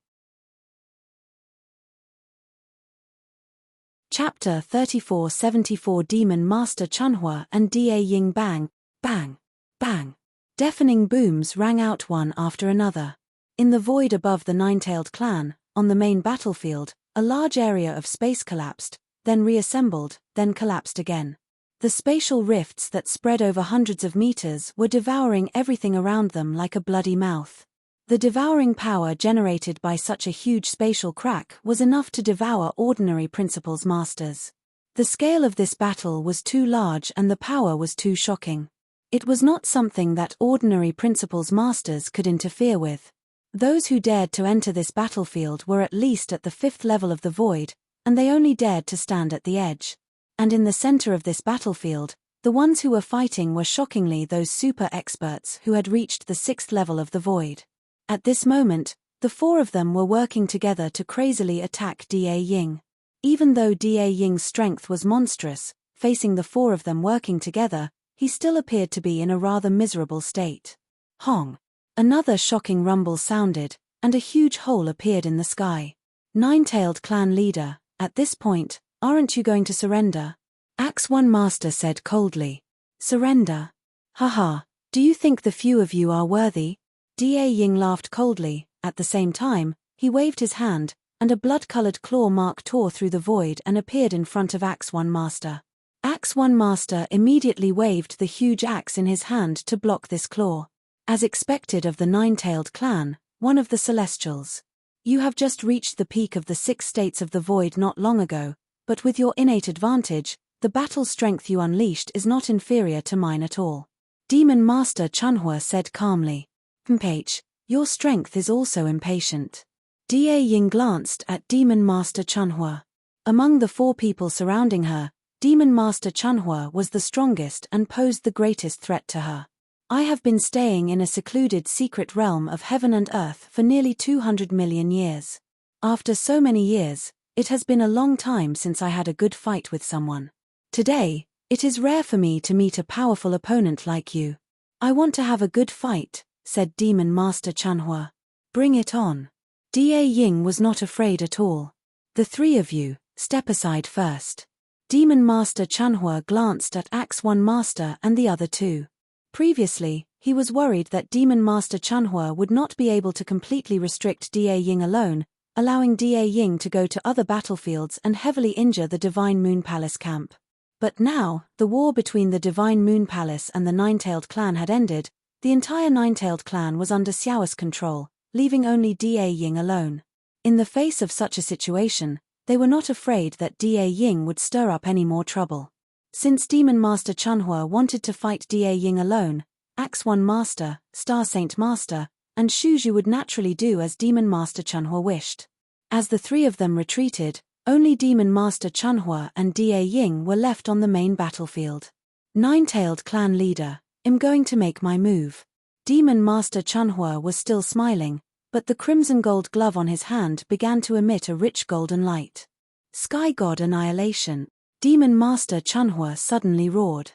Chapter 34-74 Demon Master Chanhua and Da Ying. Bang, bang, bang. Deafening booms rang out one after another. In the void above the Nine-Tailed clan, on the main battlefield, a large area of space collapsed, then reassembled, then collapsed again. The spatial rifts that spread over hundreds of meters were devouring everything around them like a bloody mouth. The devouring power generated by such a huge spatial crack was enough to devour ordinary principal's masters. The scale of this battle was too large and the power was too shocking. It was not something that ordinary principal's masters could interfere with. Those who dared to enter this battlefield were at least at the 5th level of the void, and they only dared to stand at the edge. And in the center of this battlefield, the ones who were fighting were shockingly those super experts who had reached the 6th level of the void. At this moment, the 4 of them were working together to crazily attack Da Ying. Even though Da Ying's strength was monstrous, facing the 4 of them working together, he still appeared to be in a rather miserable state. Hong! Another shocking rumble sounded, and a huge hole appeared in the sky. Nine-Tailed clan leader, at this point, aren't you going to surrender? Axe One Master said coldly. Surrender? Haha, do you think the few of you are worthy? Da Ying laughed coldly. At the same time, he waved his hand, and a blood-colored claw mark tore through the void and appeared in front of Axe One Master. Axe One Master immediately waved the huge axe in his hand to block this claw. As expected of the Nine-Tailed clan, one of the Celestials. You have just reached the peak of the 6 states of the void not long ago, but with your innate advantage, the battle strength you unleashed is not inferior to mine at all. Demon Master Chanhua said calmly. Mph, your strength is also impatient. Da Ying glanced at Demon Master Chanhua. Among the 4 people surrounding her, Demon Master Chanhua was the strongest and posed the greatest threat to her. I have been staying in a secluded secret realm of heaven and earth for nearly 200 million years. After so many years, it has been a long time since I had a good fight with someone. Today, it is rare for me to meet a powerful opponent like you. I want to have a good fight, said Demon Master Chanhua. Bring it on. Da Ying was not afraid at all. The 3 of you, step aside first. Demon Master Chanhua glanced at Axe One Master and the other 2. Previously, he was worried that Demon Master Chanhua would not be able to completely restrict Da Ying alone, allowing Da Ying to go to other battlefields and heavily injure the Divine Moon Palace camp. But now, the war between the Divine Moon Palace and the Nine-Tailed clan had ended. The entire Nine-Tailed clan was under Xiao's control, leaving only Da Ying alone. In the face of such a situation, they were not afraid that Da Ying would stir up any more trouble. Since Demon Master Chanhua wanted to fight Da Ying alone, Axe 1 Master, Star Saint Master, and Shuju would naturally do as Demon Master Chunhua wished. As the three of them retreated, only Demon Master Chunhua and Da Ying were left on the main battlefield. Nine-tailed clan leader, I'm going to make my move. Demon Master Chunhua was still smiling, but the crimson gold glove on his hand began to emit a rich golden light. Sky God Annihilation. Demon Master Chunhua suddenly roared.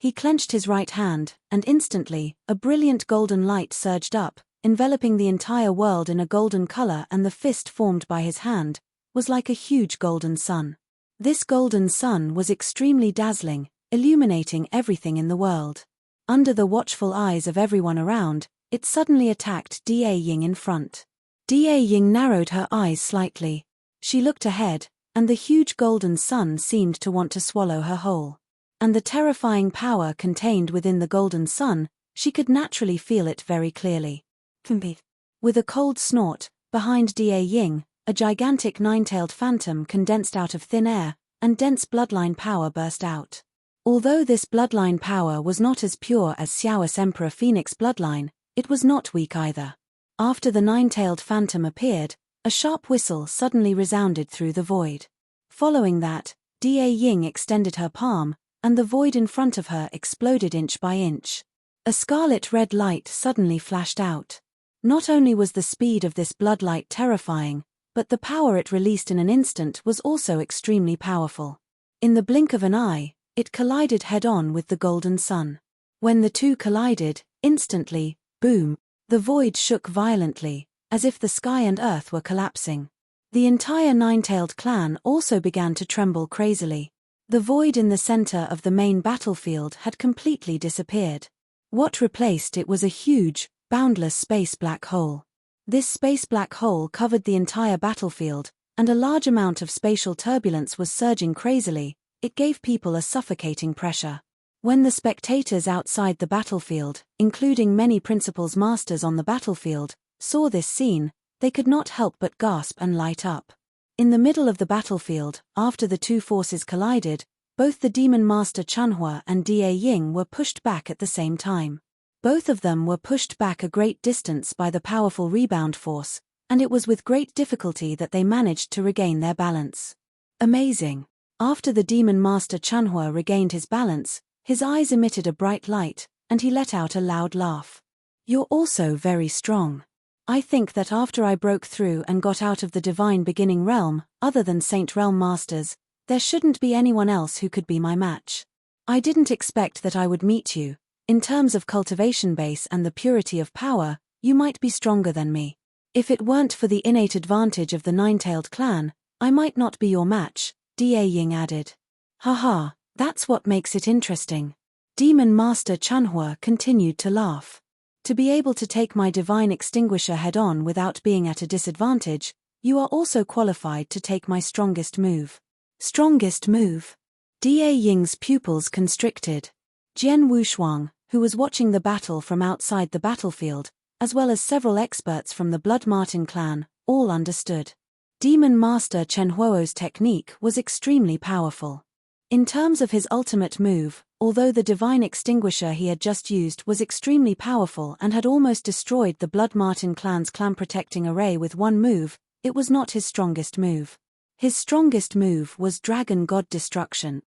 He clenched his right hand, and instantly, a brilliant golden light surged up, enveloping the entire world in a golden color, and the fist formed by his hand was like a huge golden sun. This golden sun was extremely dazzling, illuminating everything in the world. Under the watchful eyes of everyone around, it suddenly attacked Da Ying in front. Da Ying narrowed her eyes slightly. She looked ahead, and the huge golden sun seemed to want to swallow her whole. And the terrifying power contained within the golden sun, she could naturally feel it very clearly. With a cold snort, behind Da Ying, a gigantic nine-tailed phantom condensed out of thin air, and dense bloodline power burst out. Although this bloodline power was not as pure as Xiao's Emperor Phoenix bloodline, it was not weak either. After the nine-tailed phantom appeared, a sharp whistle suddenly resounded through the void. Following that, Da Ying extended her palm, and the void in front of her exploded inch by inch. A scarlet red light suddenly flashed out. Not only was the speed of this bloodlight terrifying, but the power it released in an instant was also extremely powerful. In the blink of an eye, it collided head-on with the golden sun. When the two collided, instantly, boom, the void shook violently, as if the sky and earth were collapsing. The entire nine-tailed clan also began to tremble crazily. The void in the center of the main battlefield had completely disappeared. What replaced it was a huge, boundless space black hole. This space black hole covered the entire battlefield, and a large amount of spatial turbulence was surging crazily. It gave people a suffocating pressure. When the spectators outside the battlefield, including many principals masters on the battlefield, saw this scene, they could not help but gasp and light up. In the middle of the battlefield, after the two forces collided, both the Demon Master Chunhua and Da Ying were pushed back at the same time. Both of them were pushed back a great distance by the powerful rebound force, and it was with great difficulty that they managed to regain their balance. Amazing! After the Demon Master Chunhua regained his balance, his eyes emitted a bright light, and he let out a loud laugh. You're also very strong. I think that after I broke through and got out of the divine beginning realm, other than Saint Realm Masters, there shouldn't be anyone else who could be my match. I didn't expect that I would meet you. In terms of cultivation base and the purity of power, you might be stronger than me. If it weren't for the innate advantage of the nine-tailed clan, I might not be your match, Da Ying added. Haha, that's what makes it interesting. Demon Master Chunhua continued to laugh. To be able to take my divine extinguisher head-on without being at a disadvantage, you are also qualified to take my strongest move. Strongest move? Da Ying's pupils constricted. Jian Wushuang, who was watching the battle from outside the battlefield, as well as several experts from the Blood Martin clan, all understood. Demon Master Chen Huo's technique was extremely powerful. In terms of his ultimate move, although the divine extinguisher he had just used was extremely powerful and had almost destroyed the Blood Martin clan's clan-protecting array with one move, it was not his strongest move. His strongest move was Dragon God Destruction.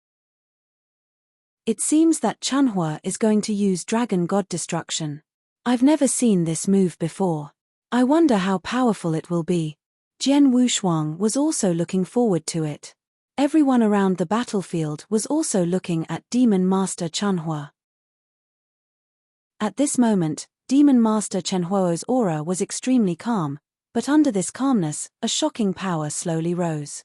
It seems that Chunhua is going to use Dragon God Destruction. I've never seen this move before. I wonder how powerful it will be. Jian Wushuang was also looking forward to it. Everyone around the battlefield was also looking at Demon Master Chunhua. At this moment, Demon Master Chunhua's aura was extremely calm, but under this calmness, a shocking power slowly rose.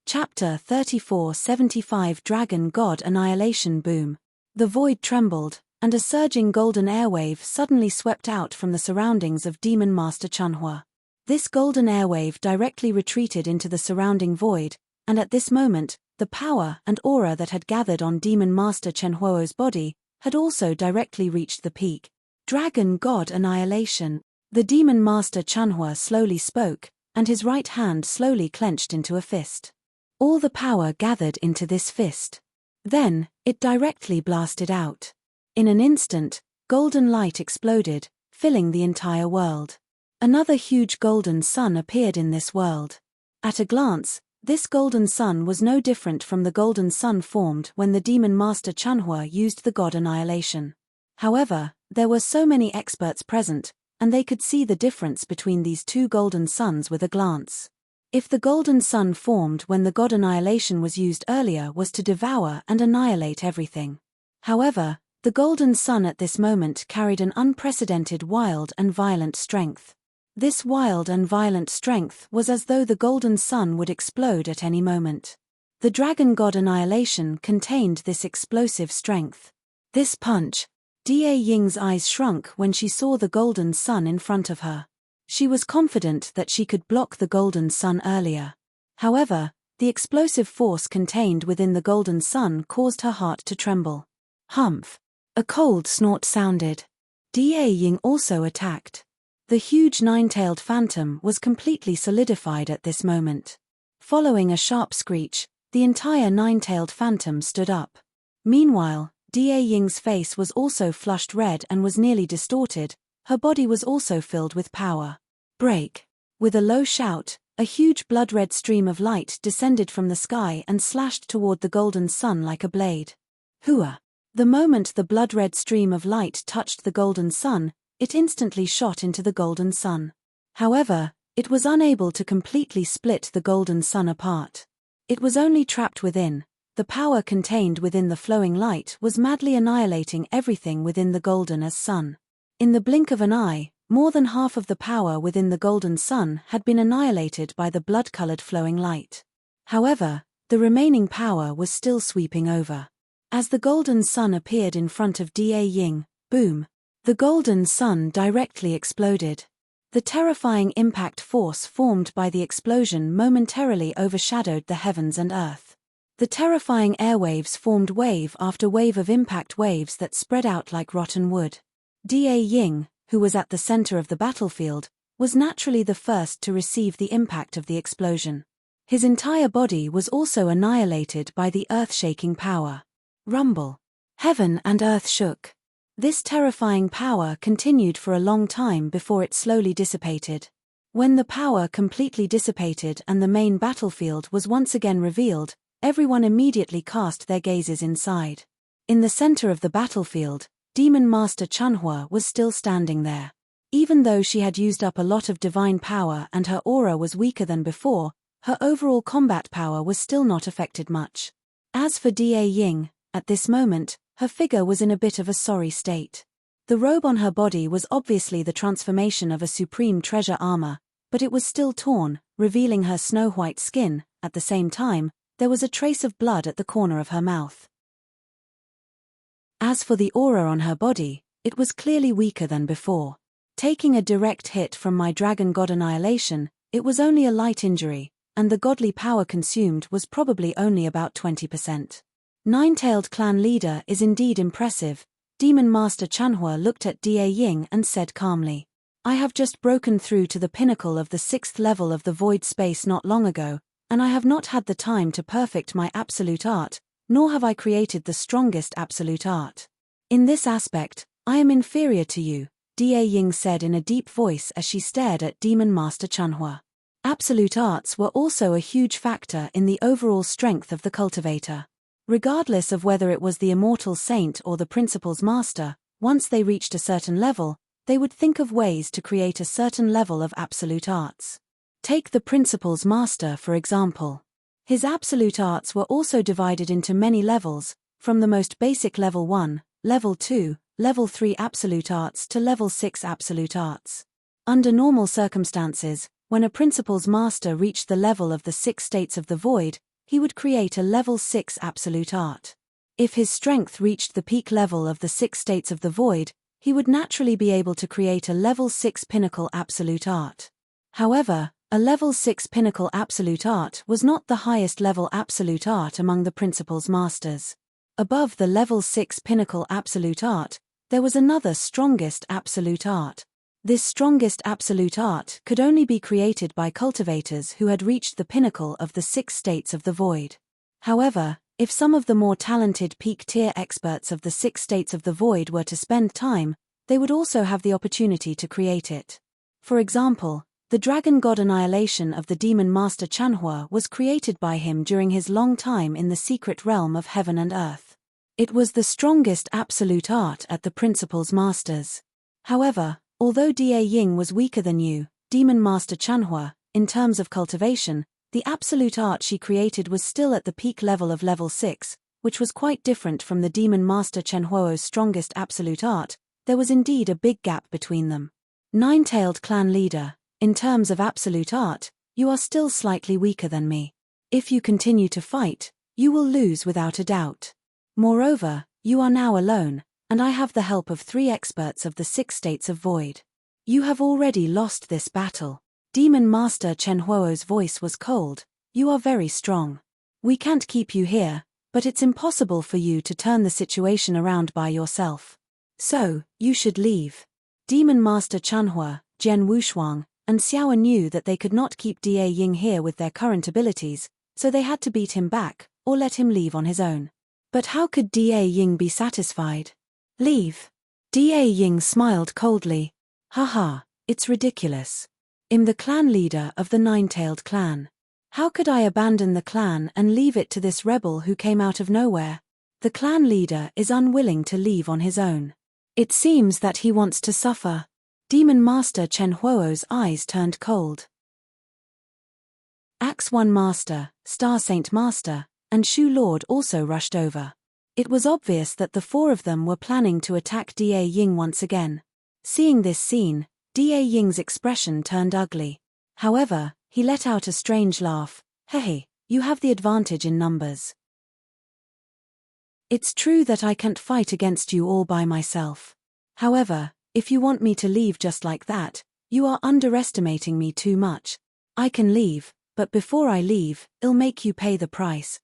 Chapter 3475 Dragon God Annihilation Boom. The void trembled, and a surging golden airwave suddenly swept out from the surroundings of Demon Master Chunhua. This golden airwave directly retreated into the surrounding void, and at this moment, the power and aura that had gathered on Demon Master Chunhua's body had also directly reached the peak. Dragon God Annihilation. The Demon Master Chunhua slowly spoke, and his right hand slowly clenched into a fist. All the power gathered into this fist. Then, it directly blasted out. In an instant, golden light exploded, filling the entire world. Another huge golden sun appeared in this world. At a glance, this golden sun was no different from the golden sun formed when the demon master Chanhua used the god annihilation. However, there were so many experts present, and they could see the difference between these two golden suns with a glance. If the golden sun formed when the god annihilation was used earlier was to devour and annihilate everything. However, the golden sun at this moment carried an unprecedented wild and violent strength. This wild and violent strength was as though the golden sun would explode at any moment. The dragon god annihilation contained this explosive strength. This punch. Da Ying's eyes shrunk when she saw the golden sun in front of her. She was confident that she could block the golden sun earlier. However, the explosive force contained within the golden sun caused her heart to tremble. Humph! A cold snort sounded. Da Ying also attacked. The huge nine-tailed phantom was completely solidified at this moment. Following a sharp screech, the entire nine-tailed phantom stood up. Meanwhile, Da Ying's face was also flushed red and was nearly distorted. Her body was also filled with power. Break! With a low shout, a huge blood-red stream of light descended from the sky and slashed toward the golden sun like a blade. Hua! The moment the blood-red stream of light touched the golden sun, it instantly shot into the golden sun. However, it was unable to completely split the golden sun apart. It was only trapped within. The power contained within the flowing light was madly annihilating everything within the golden as sun. In the blink of an eye, more than half of the power within the golden sun had been annihilated by the blood-colored flowing light. However, the remaining power was still sweeping over. As the golden sun appeared in front of Da Ying, boom! The golden sun directly exploded. The terrifying impact force formed by the explosion momentarily overshadowed the heavens and earth. The terrifying airwaves formed wave after wave of impact waves that spread out like rotten wood. Da Ying, who was at the center of the battlefield, was naturally the first to receive the impact of the explosion. His entire body was also annihilated by the earth-shaking power. Rumble. Heaven and earth shook. This terrifying power continued for a long time before it slowly dissipated. When the power completely dissipated and the main battlefield was once again revealed, everyone immediately cast their gazes inside. In the center of the battlefield, Demon Master Chanhua was still standing there. Even though she had used up a lot of divine power and her aura was weaker than before, her overall combat power was still not affected much. As for Da Ying, at this moment, her figure was in a bit of a sorry state. The robe on her body was obviously the transformation of a supreme treasure armor, but it was still torn, revealing her snow-white skin. At the same time, there was a trace of blood at the corner of her mouth. As for the aura on her body, it was clearly weaker than before. Taking a direct hit from my dragon god annihilation, it was only a light injury, and the godly power consumed was probably only about 20%. Nine-tailed clan leader is indeed impressive. Demon Master Chanhua looked at Da Ying and said calmly, I have just broken through to the pinnacle of the 6th level of the void space not long ago, and I have not had the time to perfect my absolute art, nor have I created the strongest absolute art. In this aspect, I am inferior to you, Da Ying said in a deep voice as she stared at Demon Master Chanhua. Absolute arts were also a huge factor in the overall strength of the cultivator. Regardless of whether it was the immortal saint or the principal's master, once they reached a certain level, they would think of ways to create a certain level of absolute arts. Take the principal's master for example. His absolute arts were also divided into many levels, from the most basic level 1, level 2, level 3 absolute arts to level 6 absolute arts. Under normal circumstances, when a principal's master reached the level of the 6 states of the void, he would create a level 6 absolute art. If his strength reached the peak level of the 6 states of the void, he would naturally be able to create a level 6 pinnacle absolute art. However, a level 6 pinnacle absolute art was not the highest level absolute art among the principal's masters. Above the level 6 pinnacle absolute art, there was another strongest absolute art. This strongest absolute art could only be created by cultivators who had reached the pinnacle of the 6 states of the void. However, if some of the more talented peak-tier experts of the 6 states of the void were to spend time, they would also have the opportunity to create it. For example, the dragon god annihilation of the demon master Chanhua was created by him during his long time in the secret realm of heaven and earth. It was the strongest absolute art at the principal's masters. However, although Da Ying was weaker than you, demon master Chanhua, in terms of cultivation, the absolute art she created was still at the peak level of level 6, which was quite different from the demon master Chenhuo's strongest absolute art. There was indeed a big gap between them. Nine-tailed clan leader, in terms of absolute art, you are still slightly weaker than me. If you continue to fight, you will lose without a doubt. Moreover, you are now alone, and I have the help of 3 experts of the 6 states of void. You have already lost this battle. Demon Master Chenhuo's voice was cold. You are very strong. We can't keep you here, but it's impossible for you to turn the situation around by yourself. So, you should leave. Demon Master Chanhua, Jian Wushuang, and Xiao knew that they could not keep Da Ying here with their current abilities, so they had to beat him back, or let him leave on his own. But how could Da Ying be satisfied? Leave. Da Ying smiled coldly. Haha, it's ridiculous. I'm the clan leader of the Nine-tailed clan. How could I abandon the clan and leave it to this rebel who came out of nowhere? The clan leader is unwilling to leave on his own. It seems that he wants to suffer. Demon Master Chenhuo's eyes turned cold. Axe One Master, Star Saint Master, and Shu Lord also rushed over. It was obvious that the 4 of them were planning to attack Da Ying once again. Seeing this scene, Da Ying's expression turned ugly. However, he let out a strange laugh. Hey, you have the advantage in numbers. It's true that I can't fight against you all by myself. However, if you want me to leave just like that, you are underestimating me too much. I can leave, but before I leave, I'll make you pay the price.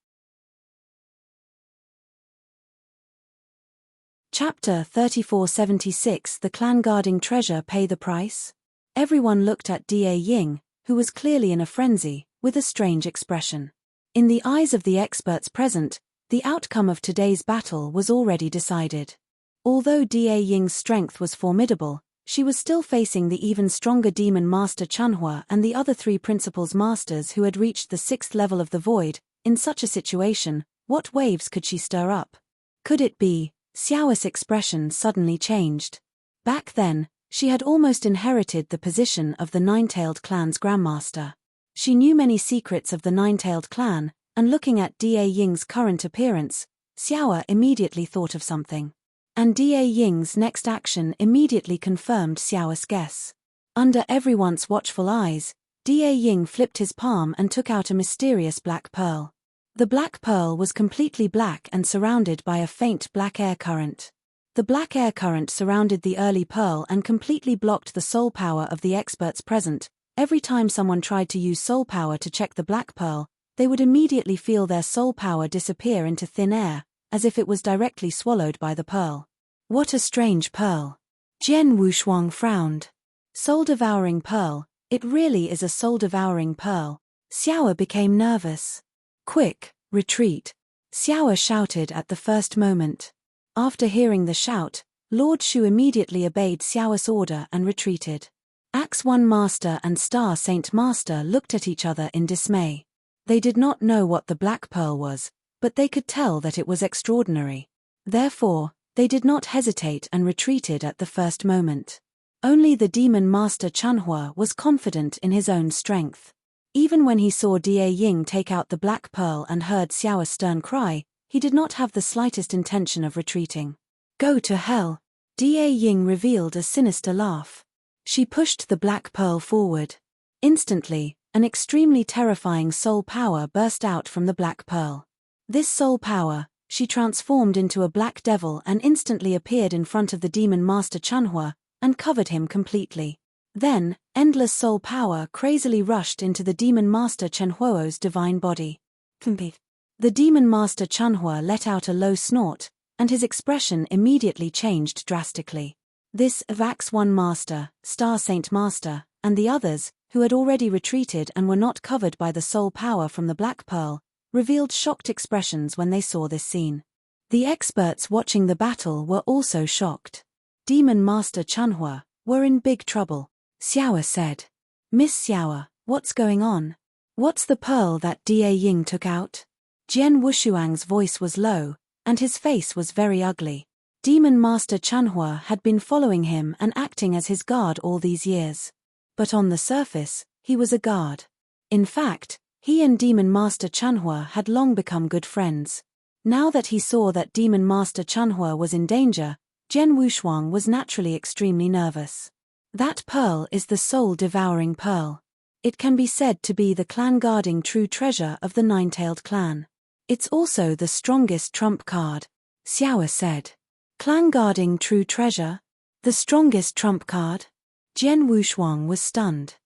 Chapter 3476 The clan guarding treasure pay the price? Everyone looked at Da Ying, who was clearly in a frenzy, with a strange expression. In the eyes of the experts present, the outcome of today's battle was already decided. Although Da Ying's strength was formidable, she was still facing the even stronger demon master Chanhua and the other 3 principals masters who had reached the 6th level of the void. In such a situation, what waves could she stir up? Could it be? Xiao's expression suddenly changed. Back then, she had almost inherited the position of the Nine-tailed clan's grandmaster. She knew many secrets of the Nine-tailed clan, and looking at Da Ying's current appearance, Xiao immediately thought of something. And Da Ying's next action immediately confirmed Xiao's guess. Under everyone's watchful eyes, Da Ying flipped his palm and took out a mysterious black pearl. The black pearl was completely black and surrounded by a faint black air current. The black air current surrounded the early pearl and completely blocked the soul power of the experts present. Every time someone tried to use soul power to check the black pearl, they would immediately feel their soul power disappear into thin air, as if it was directly swallowed by the pearl. What a strange pearl. Jian Wushuang frowned. Soul-devouring pearl, it really is a soul-devouring pearl. Xiao became nervous. Quick, retreat. Xiao shouted at the first moment. After hearing the shout, Lord Shu immediately obeyed Xiao's order and retreated. Axe One Master and Star Saint Master looked at each other in dismay. They did not know what the black pearl was, but they could tell that it was extraordinary. Therefore, they did not hesitate and retreated at the first moment. Only the demon master Chanhua was confident in his own strength. Even when he saw Da Ying take out the black pearl and heard Xiao's stern cry, he did not have the slightest intention of retreating. Go to hell. Da Ying revealed a sinister laugh. She pushed the black pearl forward. Instantly, an extremely terrifying soul power burst out from the black pearl. This soul power, she transformed into a black devil and instantly appeared in front of the demon master Chanhua, and covered him completely. Then, endless soul power crazily rushed into the demon master Chenhuo's divine body. The demon master Chanhua let out a low snort, and his expression immediately changed drastically. This Vax 1 Master, Star Saint Master, and the others, who had already retreated and were not covered by the soul power from the Black Pearl, revealed shocked expressions when they saw this scene. The experts watching the battle were also shocked. Demon Master Chunhua, we're in big trouble, Xiao said. Miss Xiao, what's going on? What's the pearl that Da Ying took out? Jian Wushuang's voice was low, and his face was very ugly. Demon Master Chunhua had been following him and acting as his guard all these years. But on the surface, he was a guard. In fact, he and Demon Master Chunhua had long become good friends. Now that he saw that Demon Master Chunhua was in danger, Jian Wushuang was naturally extremely nervous. That pearl is the soul-devouring pearl. It can be said to be the clan-guarding true treasure of the Nine-Tailed clan. It's also the strongest trump card, Xiao said. Clan-guarding true treasure? The strongest trump card? Jian Wushuang was stunned.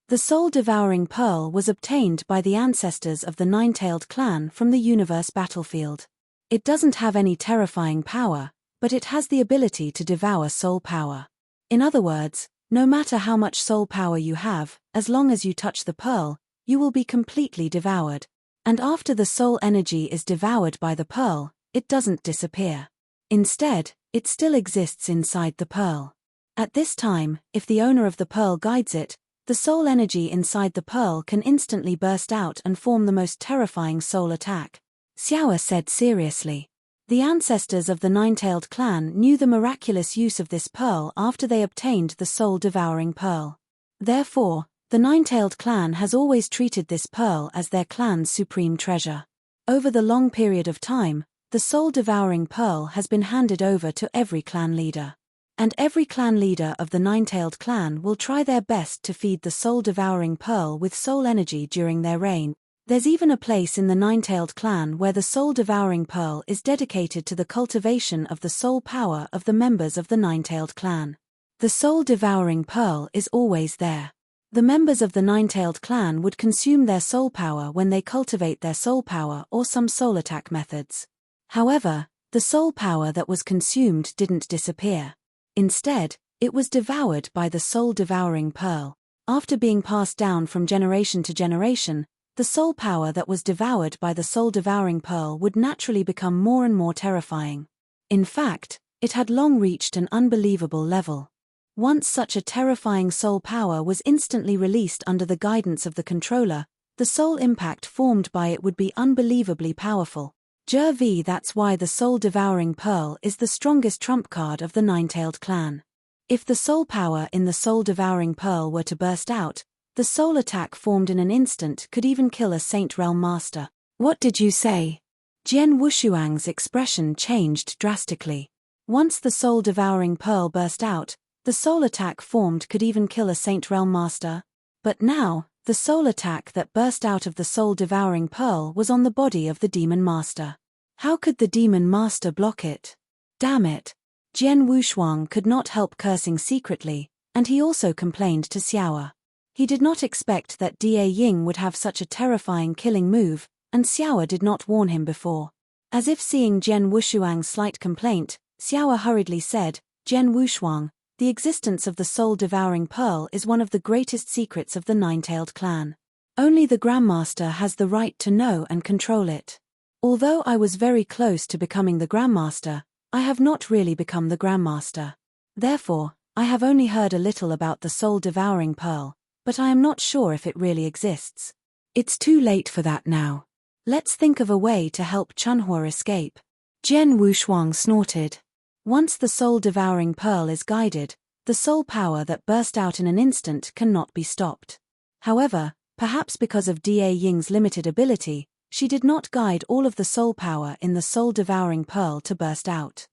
The soul-devouring pearl was obtained by the ancestors of the Nine-Tailed clan from the universe battlefield. It doesn't have any terrifying power, but it has the ability to devour soul power. In other words, no matter how much soul power you have, as long as you touch the pearl, you will be completely devoured. And after the soul energy is devoured by the pearl, it doesn't disappear. Instead, it still exists inside the pearl. At this time, if the owner of the pearl guides it, the soul energy inside the pearl can instantly burst out and form the most terrifying soul attack, Xiao said seriously. The ancestors of the Nine-Tailed clan knew the miraculous use of this pearl after they obtained the soul-devouring pearl. Therefore, the Nine-Tailed clan has always treated this pearl as their clan's supreme treasure. Over the long period of time, the soul-devouring pearl has been handed over to every clan leader. And every clan leader of the Nine-Tailed clan will try their best to feed the soul-devouring pearl with soul energy during their reign. There's even a place in the Nine-Tailed clan where the soul-devouring pearl is dedicated to the cultivation of the soul power of the members of the Nine-Tailed clan. The soul-devouring pearl is always there. The members of the Nine-Tailed clan would consume their soul power when they cultivate their soul power or some soul attack methods. However, the soul power that was consumed didn't disappear. Instead, it was devoured by the soul-devouring pearl. After being passed down from generation to generation, the soul power that was devoured by the soul-devouring pearl would naturally become more and more terrifying. In fact, it had long reached an unbelievable level. Once such a terrifying soul power was instantly released under the guidance of the controller, the soul impact formed by it would be unbelievably powerful. That's why the soul-devouring pearl is the strongest trump card of the Nine-Tailed clan. If the soul power in the soul-devouring pearl were to burst out, the soul attack formed in an instant could even kill a Saint Realm Master. What did you say? Jian Wushuang's expression changed drastically. Once the soul-devouring pearl burst out, the soul attack formed could even kill a Saint Realm Master. But now, the soul attack that burst out of the soul-devouring pearl was on the body of the Demon Master. How could the Demon Master block it? Damn it! Jian Wushuang could not help cursing secretly, and he also complained to Xiao. He did not expect that Da Ying would have such a terrifying killing move, and Xiao did not warn him before. As if seeing Jian Wushuang's slight complaint, Xiao hurriedly said, Jian Wushuang, the existence of the soul-devouring pearl is one of the greatest secrets of the Nine-Tailed clan. Only the Grandmaster has the right to know and control it. Although I was very close to becoming the Grandmaster, I have not really become the Grandmaster. Therefore, I have only heard a little about the soul-devouring pearl, but I am not sure if it really exists. It's too late for that now. Let's think of a way to help Chunhua escape. Jian Wushuang snorted. Once the soul-devouring pearl is guided, the soul power that burst out in an instant cannot be stopped. However, perhaps because of Da Ying's limited ability, she did not guide all of the soul power in the soul-devouring pearl to burst out.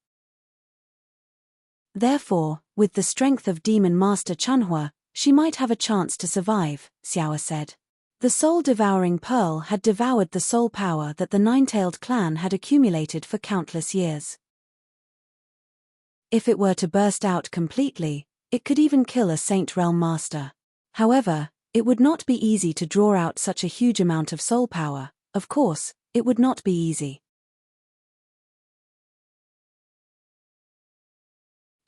Therefore, with the strength of Demon Master Chunhua, she might have a chance to survive, Xiao said. The soul-devouring pearl had devoured the soul power that the Nine-Tailed clan had accumulated for countless years. If it were to burst out completely, it could even kill a Saint Realm Master. However, it would not be easy to draw out such a huge amount of soul power. Of course, it would not be easy.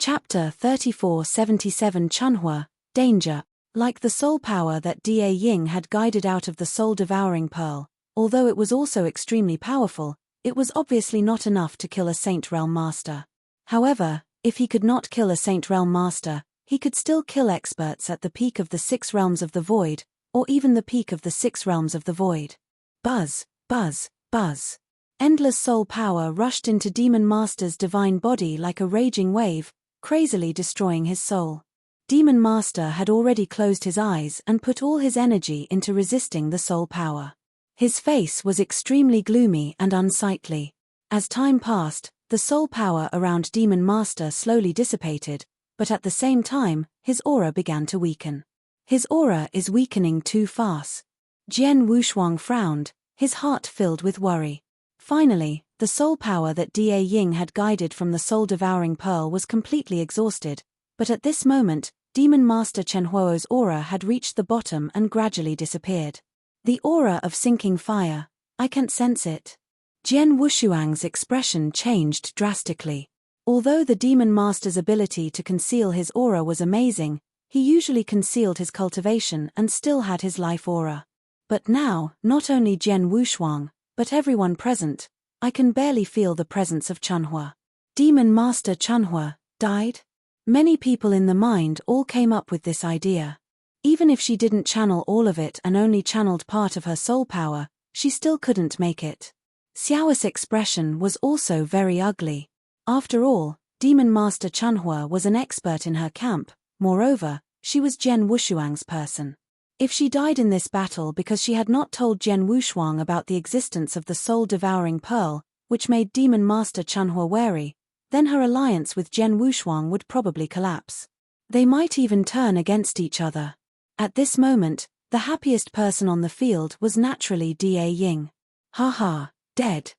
Chapter 3477 Chunhua, Danger. Like the soul power that Da Ying had guided out of the soul-devouring pearl, although it was also extremely powerful, it was obviously not enough to kill a Saint Realm Master. However, if he could not kill a Saint Realm Master, he could still kill experts at the peak of the 6 realms of the void, or even the peak of the 6 realms of the void. Buzz, buzz, buzz. Endless soul power rushed into Demon Master's divine body like a raging wave, crazily destroying his soul. Demon Master had already closed his eyes and put all his energy into resisting the soul power. His face was extremely gloomy and unsightly. As time passed, the soul power around Demon Master slowly dissipated, but at the same time, his aura began to weaken. His aura is weakening too fast. Jian Wushuang frowned, his heart filled with worry. Finally, the soul power that Da Ying had guided from the soul-devouring pearl was completely exhausted, but at this moment, Demon Master Chenhuo's aura had reached the bottom and gradually disappeared. The aura of sinking fire, I can't sense it. Jian Wushuang's expression changed drastically. Although the Demon Master's ability to conceal his aura was amazing, he usually concealed his cultivation and still had his life aura. But now, not only Jian Wushuang, but everyone present, I can barely feel the presence of Chunhua. Demon Master Chunhua died? Many people in the mind all came up with this idea. Even if she didn't channel all of it and only channeled part of her soul power, she still couldn't make it. Xiao's expression was also very ugly. After all, Demon Master Chunhua was an expert in her camp, moreover, she was Jian Wushuang's person. If she died in this battle because she had not told Jian Wushuang about the existence of the soul-devouring pearl, which made Demon Master Chunhua wary, then her alliance with Jian Wushuang would probably collapse. They might even turn against each other. At this moment, the happiest person on the field was naturally Da Ying. Ha, dead,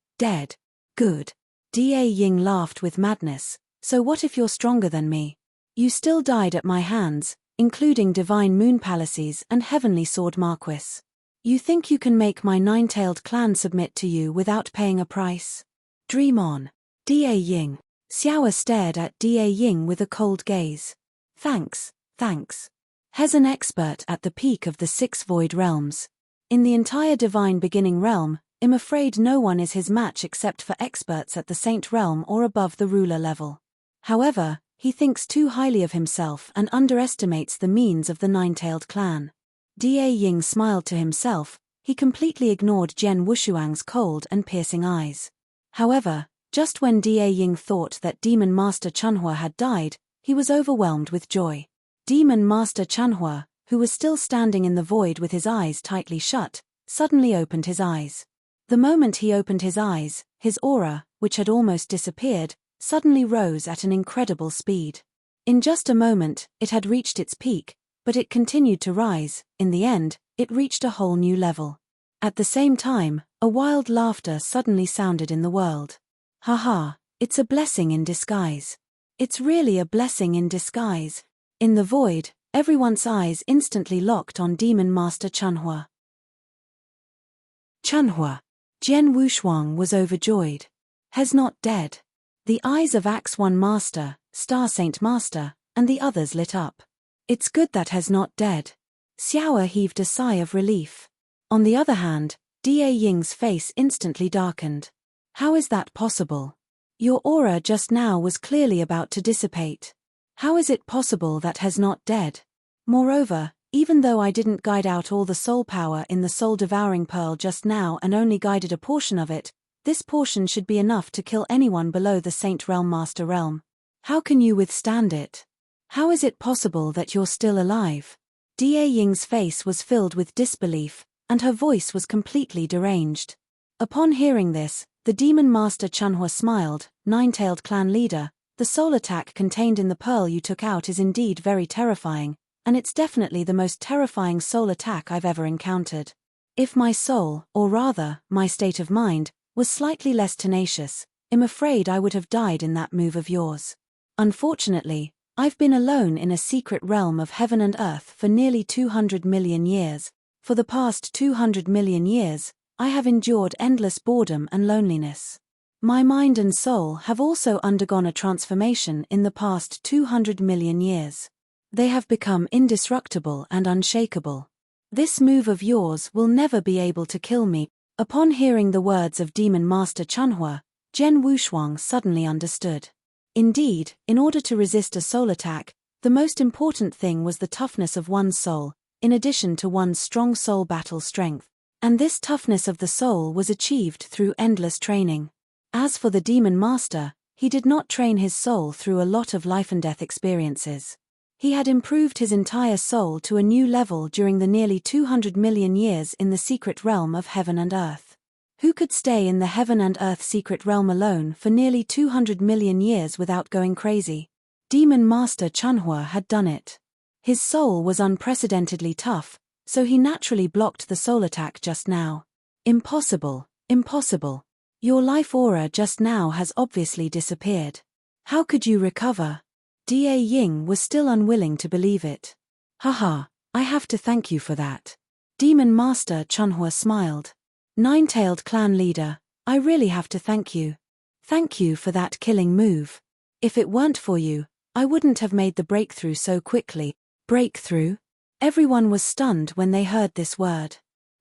good. Da Ying laughed with madness. So what if you're stronger than me? You still died at my hands, including Divine Moon Palaces and Heavenly Sword Marquis. You think you can make my 9-tailed clan submit to you without paying a price? Dream on. Da Ying. Xiao stared at Da Ying with a cold gaze. Thanks. He's an expert at the peak of the 6 void realms. In the entire divine beginning realm, I'm afraid no one is his match except for experts at the saint realm or above the ruler level. However, he thinks too highly of himself and underestimates the means of the 9-tailed clan. Da Ying smiled to himself, he completely ignored Jian Wushuang's cold and piercing eyes. However, just when Da Ying thought that Demon Master Chunhua had died, he was overwhelmed with joy. Demon Master Chunhua, who was still standing in the void with his eyes tightly shut, suddenly opened his eyes. The moment he opened his eyes, his aura, which had almost disappeared, suddenly rose at an incredible speed. In just a moment, it had reached its peak, but it continued to rise. In the end, it reached a whole new level. At the same time, a wild laughter suddenly sounded in the world. Haha, it's a blessing in disguise. It's really a blessing in disguise. In the void, everyone's eyes instantly locked on Demon Master Chunhua. Chunhua. Jian Wushuang was overjoyed. He's not dead. The eyes of Axe One Master, Star Saint Master, and the others lit up. It's good that he's not dead. Xiao heaved a sigh of relief. On the other hand, Da Ying's face instantly darkened. How is that possible? Your aura just now was clearly about to dissipate. How is it possible that he's not dead? Moreover, even though I didn't guide out all the soul power in the soul-devouring pearl just now and only guided a portion of it, this portion should be enough to kill anyone below the Saint Realm Master realm. How can you withstand it? How is it possible that you're still alive? Da Ying's face was filled with disbelief, and her voice was completely deranged. Upon hearing this, the Demon Master Chunhua smiled. 9-tailed clan leader, the soul attack contained in the pearl you took out is indeed very terrifying, and it's definitely the most terrifying soul attack I've ever encountered. If my soul, or rather, my state of mind, was slightly less tenacious, I'm afraid I would have died in that move of yours. Unfortunately, I've been alone in a secret realm of heaven and earth for nearly 200 million years. For the past 200 million years, I have endured endless boredom and loneliness. My mind and soul have also undergone a transformation in the past 200 million years. They have become indestructible and unshakable. This move of yours will never be able to kill me." Upon hearing the words of Demon Master Chunhua, Zhen Wushuang suddenly understood. Indeed, in order to resist a soul attack, the most important thing was the toughness of one's soul, in addition to one's strong soul battle strength. And this toughness of the soul was achieved through endless training. As for the Demon Master, he did not train his soul through a lot of life and death experiences. He had improved his entire soul to a new level during the nearly 200 million years in the secret realm of heaven and earth. Who could stay in the heaven and earth secret realm alone for nearly 200 million years without going crazy? Demon Master Chunhua had done it. His soul was unprecedentedly tough, so he naturally blocked the soul attack just now. Impossible, impossible. Your life aura just now has obviously disappeared. How could you recover? Da Ying was still unwilling to believe it. Haha, I have to thank you for that. Demon Master Chunhua smiled. Nine-tailed clan leader, I really have to thank you. Thank you for that killing move. If it weren't for you, I wouldn't have made the breakthrough so quickly. Breakthrough? Everyone was stunned when they heard this word.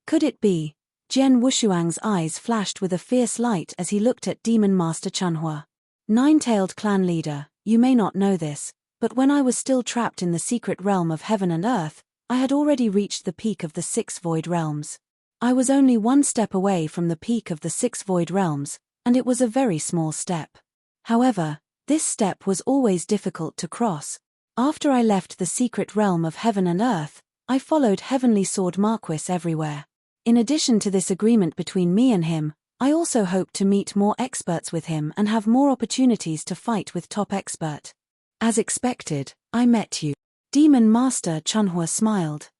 Could it be? Zhen Wushuang's eyes flashed with a fierce light as he looked at Demon Master Chunhua. Nine-tailed clan leader, you may not know this, but when I was still trapped in the secret realm of heaven and earth, I had already reached the peak of the 6 void realms. I was only one step away from the peak of the 6 void realms, and it was a very small step. However, this step was always difficult to cross. After I left the secret realm of heaven and earth, I followed Heavenly Sword Marquis everywhere. In addition to this agreement between me and him, I also hope to meet more experts with him and have more opportunities to fight with top expert. As expected, I met you. Demon Master Chunhua smiled.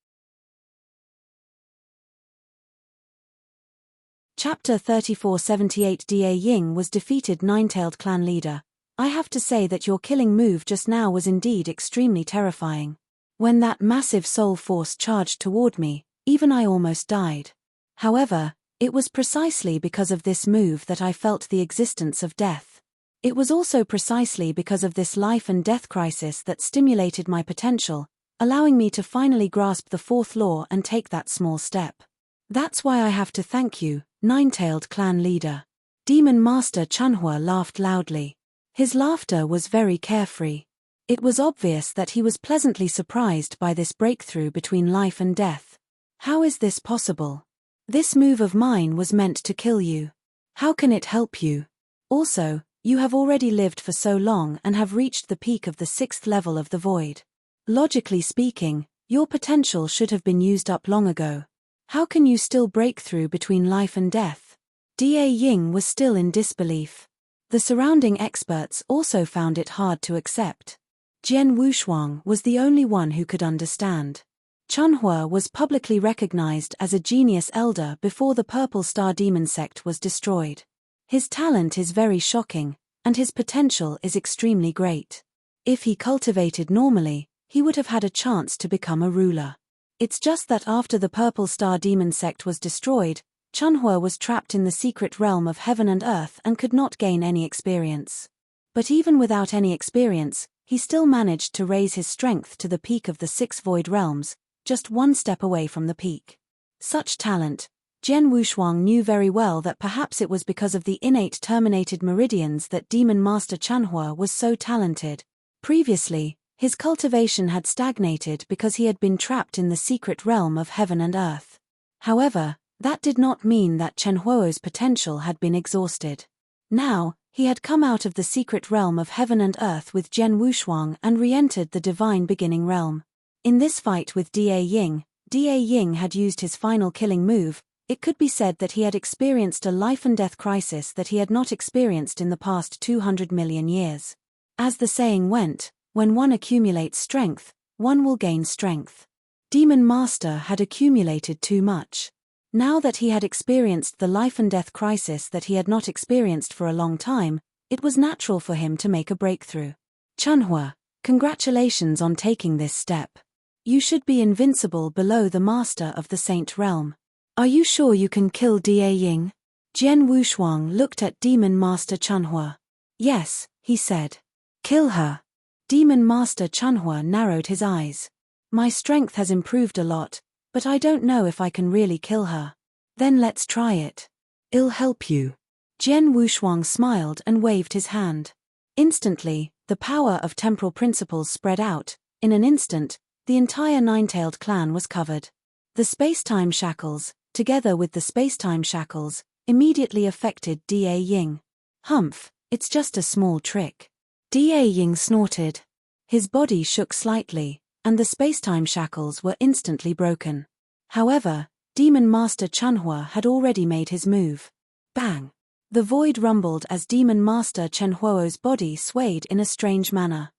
Chapter 3478 Da Ying was defeated. Nine-tailed clan leader. I have to say that your killing move just now was indeed extremely terrifying. When that massive soul force charged toward me, even I almost died. However, it was precisely because of this move that I felt the existence of death. It was also precisely because of this life and death crisis that stimulated my potential, allowing me to finally grasp the fourth law and take that small step. That's why I have to thank you, Nine-tailed clan leader. Demon Master Chunhua laughed loudly. His laughter was very carefree. It was obvious that he was pleasantly surprised by this breakthrough between life and death. How is this possible? This move of mine was meant to kill you. How can it help you? Also, you have already lived for so long and have reached the peak of the 6th level of the void. Logically speaking, your potential should have been used up long ago. How can you still break through between life and death? Da Ying was still in disbelief. The surrounding experts also found it hard to accept. Zhen Wushuang was the only one who could understand. Chunhua was publicly recognized as a genius elder before the Purple Star Demon sect was destroyed. His talent is very shocking, and his potential is extremely great. If he cultivated normally, he would have had a chance to become a ruler. It's just that after the Purple Star Demon sect was destroyed, Chunhua was trapped in the secret realm of heaven and earth and could not gain any experience. But even without any experience, he still managed to raise his strength to the peak of the 6 void realms, just one step away from the peak. Such talent, Zhen Wushuang knew very well that perhaps it was because of the innate terminated meridians that Demon Master Chunhua was so talented. Previously, his cultivation had stagnated because he had been trapped in the secret realm of heaven and earth. However, that did not mean that Chunhua's potential had been exhausted. Now, he had come out of the secret realm of heaven and earth with Zhen Wushuang and re-entered the divine beginning realm. In this fight with Da Ying had used his final killing move. It could be said that he had experienced a life and death crisis that he had not experienced in the past 200 million years. As the saying went, when one accumulates strength, one will gain strength. Demon Master had accumulated too much. Now that he had experienced the life and death crisis that he had not experienced for a long time, it was natural for him to make a breakthrough. Chunhua, congratulations on taking this step. You should be invincible below the master of the Saint Realm. Are you sure you can kill Da Ying? Jian Wushuang looked at Demon Master Chunhua. Yes, he said. Kill her. Demon Master Chunhua narrowed his eyes. My strength has improved a lot, but I don't know if I can really kill her. Then let's try it. I'll help you. Jian Wushuang smiled and waved his hand. Instantly, the power of temporal principles spread out. In an instant, the entire nine-tailed clan was covered. The space-time shackles, together with the space-time shackles, immediately affected Da Ying. Humph, it's just a small trick. Da Ying snorted. His body shook slightly, and the space-time shackles were instantly broken. However, Demon Master Chunhua had already made his move. Bang! The void rumbled as Demon Master Chenhuo's body swayed in a strange manner.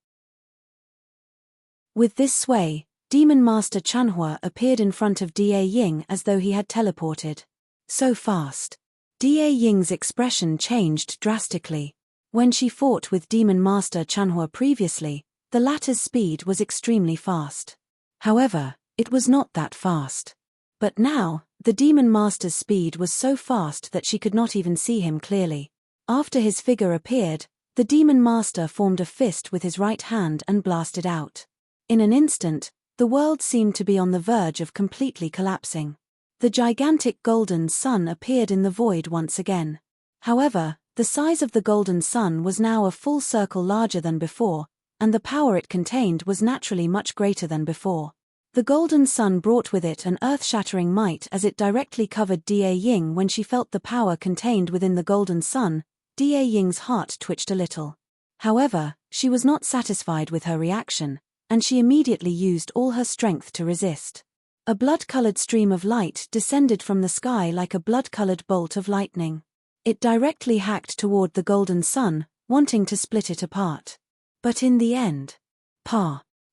With this sway, Demon Master Chunhua appeared in front of Da Ying as though he had teleported. So fast. Da Ying's expression changed drastically. When she fought with Demon Master Chunhua previously, the latter's speed was extremely fast. However, it was not that fast. But now, the Demon Master's speed was so fast that she could not even see him clearly. After his figure appeared, the Demon Master formed a fist with his right hand and blasted out. In an instant, the world seemed to be on the verge of completely collapsing. The gigantic golden sun appeared in the void once again. However, the size of the golden sun was now a full circle larger than before, and the power it contained was naturally much greater than before. The golden sun brought with it an earth-shattering might as it directly covered Da Ying. When she felt the power contained within the golden sun, Da Ying's heart twitched a little. However, she was not satisfied with her reaction, and she immediately used all her strength to resist. A blood-colored stream of light descended from the sky like a blood-colored bolt of lightning. It directly hacked toward the golden sun, wanting to split it apart. But in the end,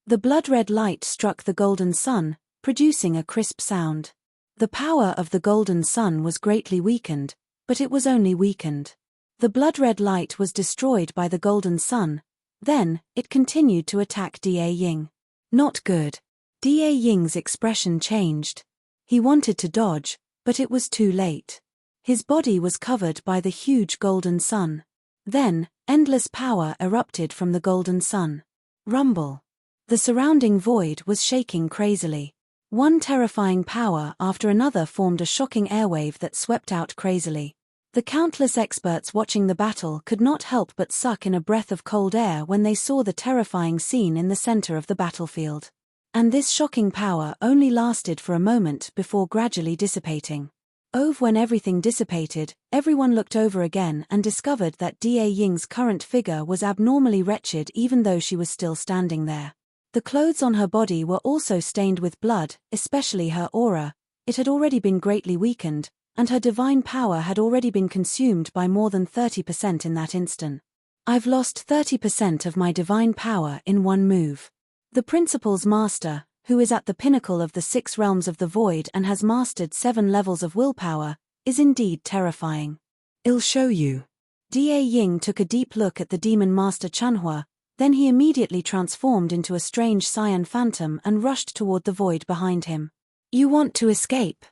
the blood-red light struck the golden sun, producing a crisp sound. The power of the golden sun was greatly weakened, but it was only weakened. The blood-red light was destroyed by the golden sun. Then, it continued to attack Da Ying. Not good. Da Ying's expression changed. He wanted to dodge, but it was too late. His body was covered by the huge golden sun. Then, endless power erupted from the golden sun. Rumble. The surrounding void was shaking crazily. One terrifying power after another formed a shocking airwave that swept out crazily. The countless experts watching the battle could not help but suck in a breath of cold air when they saw the terrifying scene in the center of the battlefield. And this shocking power only lasted for a moment before gradually dissipating. When everything dissipated, everyone looked over again and discovered that Da Ying's current figure was abnormally wretched even though she was still standing there. The clothes on her body were also stained with blood, especially her aura. It had already been greatly weakened, and her divine power had already been consumed by more than 30% in that instant. I've lost 30% of my divine power in one move. The Principal's master, who is at the pinnacle of the 6 realms of the void and has mastered 7 levels of willpower, is indeed terrifying. I'll show you. Da Ying took a deep look at the Demon Master Chunhua, then he immediately transformed into a strange cyan phantom and rushed toward the void behind him. You want to escape?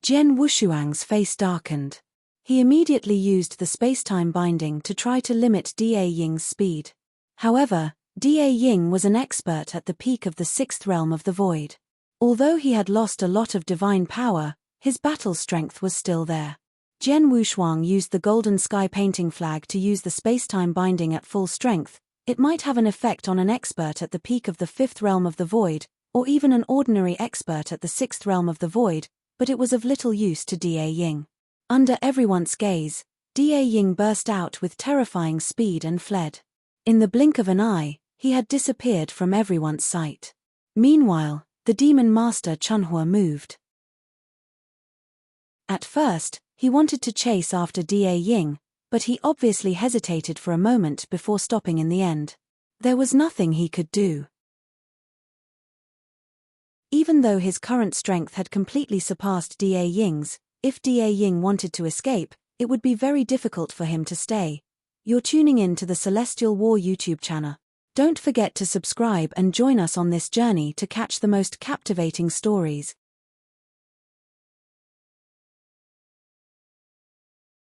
Jian Wushuang's face darkened. He immediately used the space-time binding to try to limit Da Ying's speed. However, Da Ying was an expert at the peak of the 6th realm of the void. Although he had lost a lot of divine power, his battle strength was still there. Jian Wushuang used the golden sky painting flag to use the space-time binding at full strength. It might have an effect on an expert at the peak of the 5th realm of the void, or even an ordinary expert at the 6th realm of the void, but it was of little use to Da Ying. Under everyone's gaze, Da Ying burst out with terrifying speed and fled. In the blink of an eye, he had disappeared from everyone's sight. Meanwhile, the Demon Master Chunhua moved. At first, he wanted to chase after Da Ying, but he obviously hesitated for a moment before stopping in the end. There was nothing he could do. Even though his current strength had completely surpassed Da Ying's, if Da Ying wanted to escape, it would be very difficult for him to stay. You're tuning in to the Celestial War YouTube channel. Don't forget to subscribe and join us on this journey to catch the most captivating stories.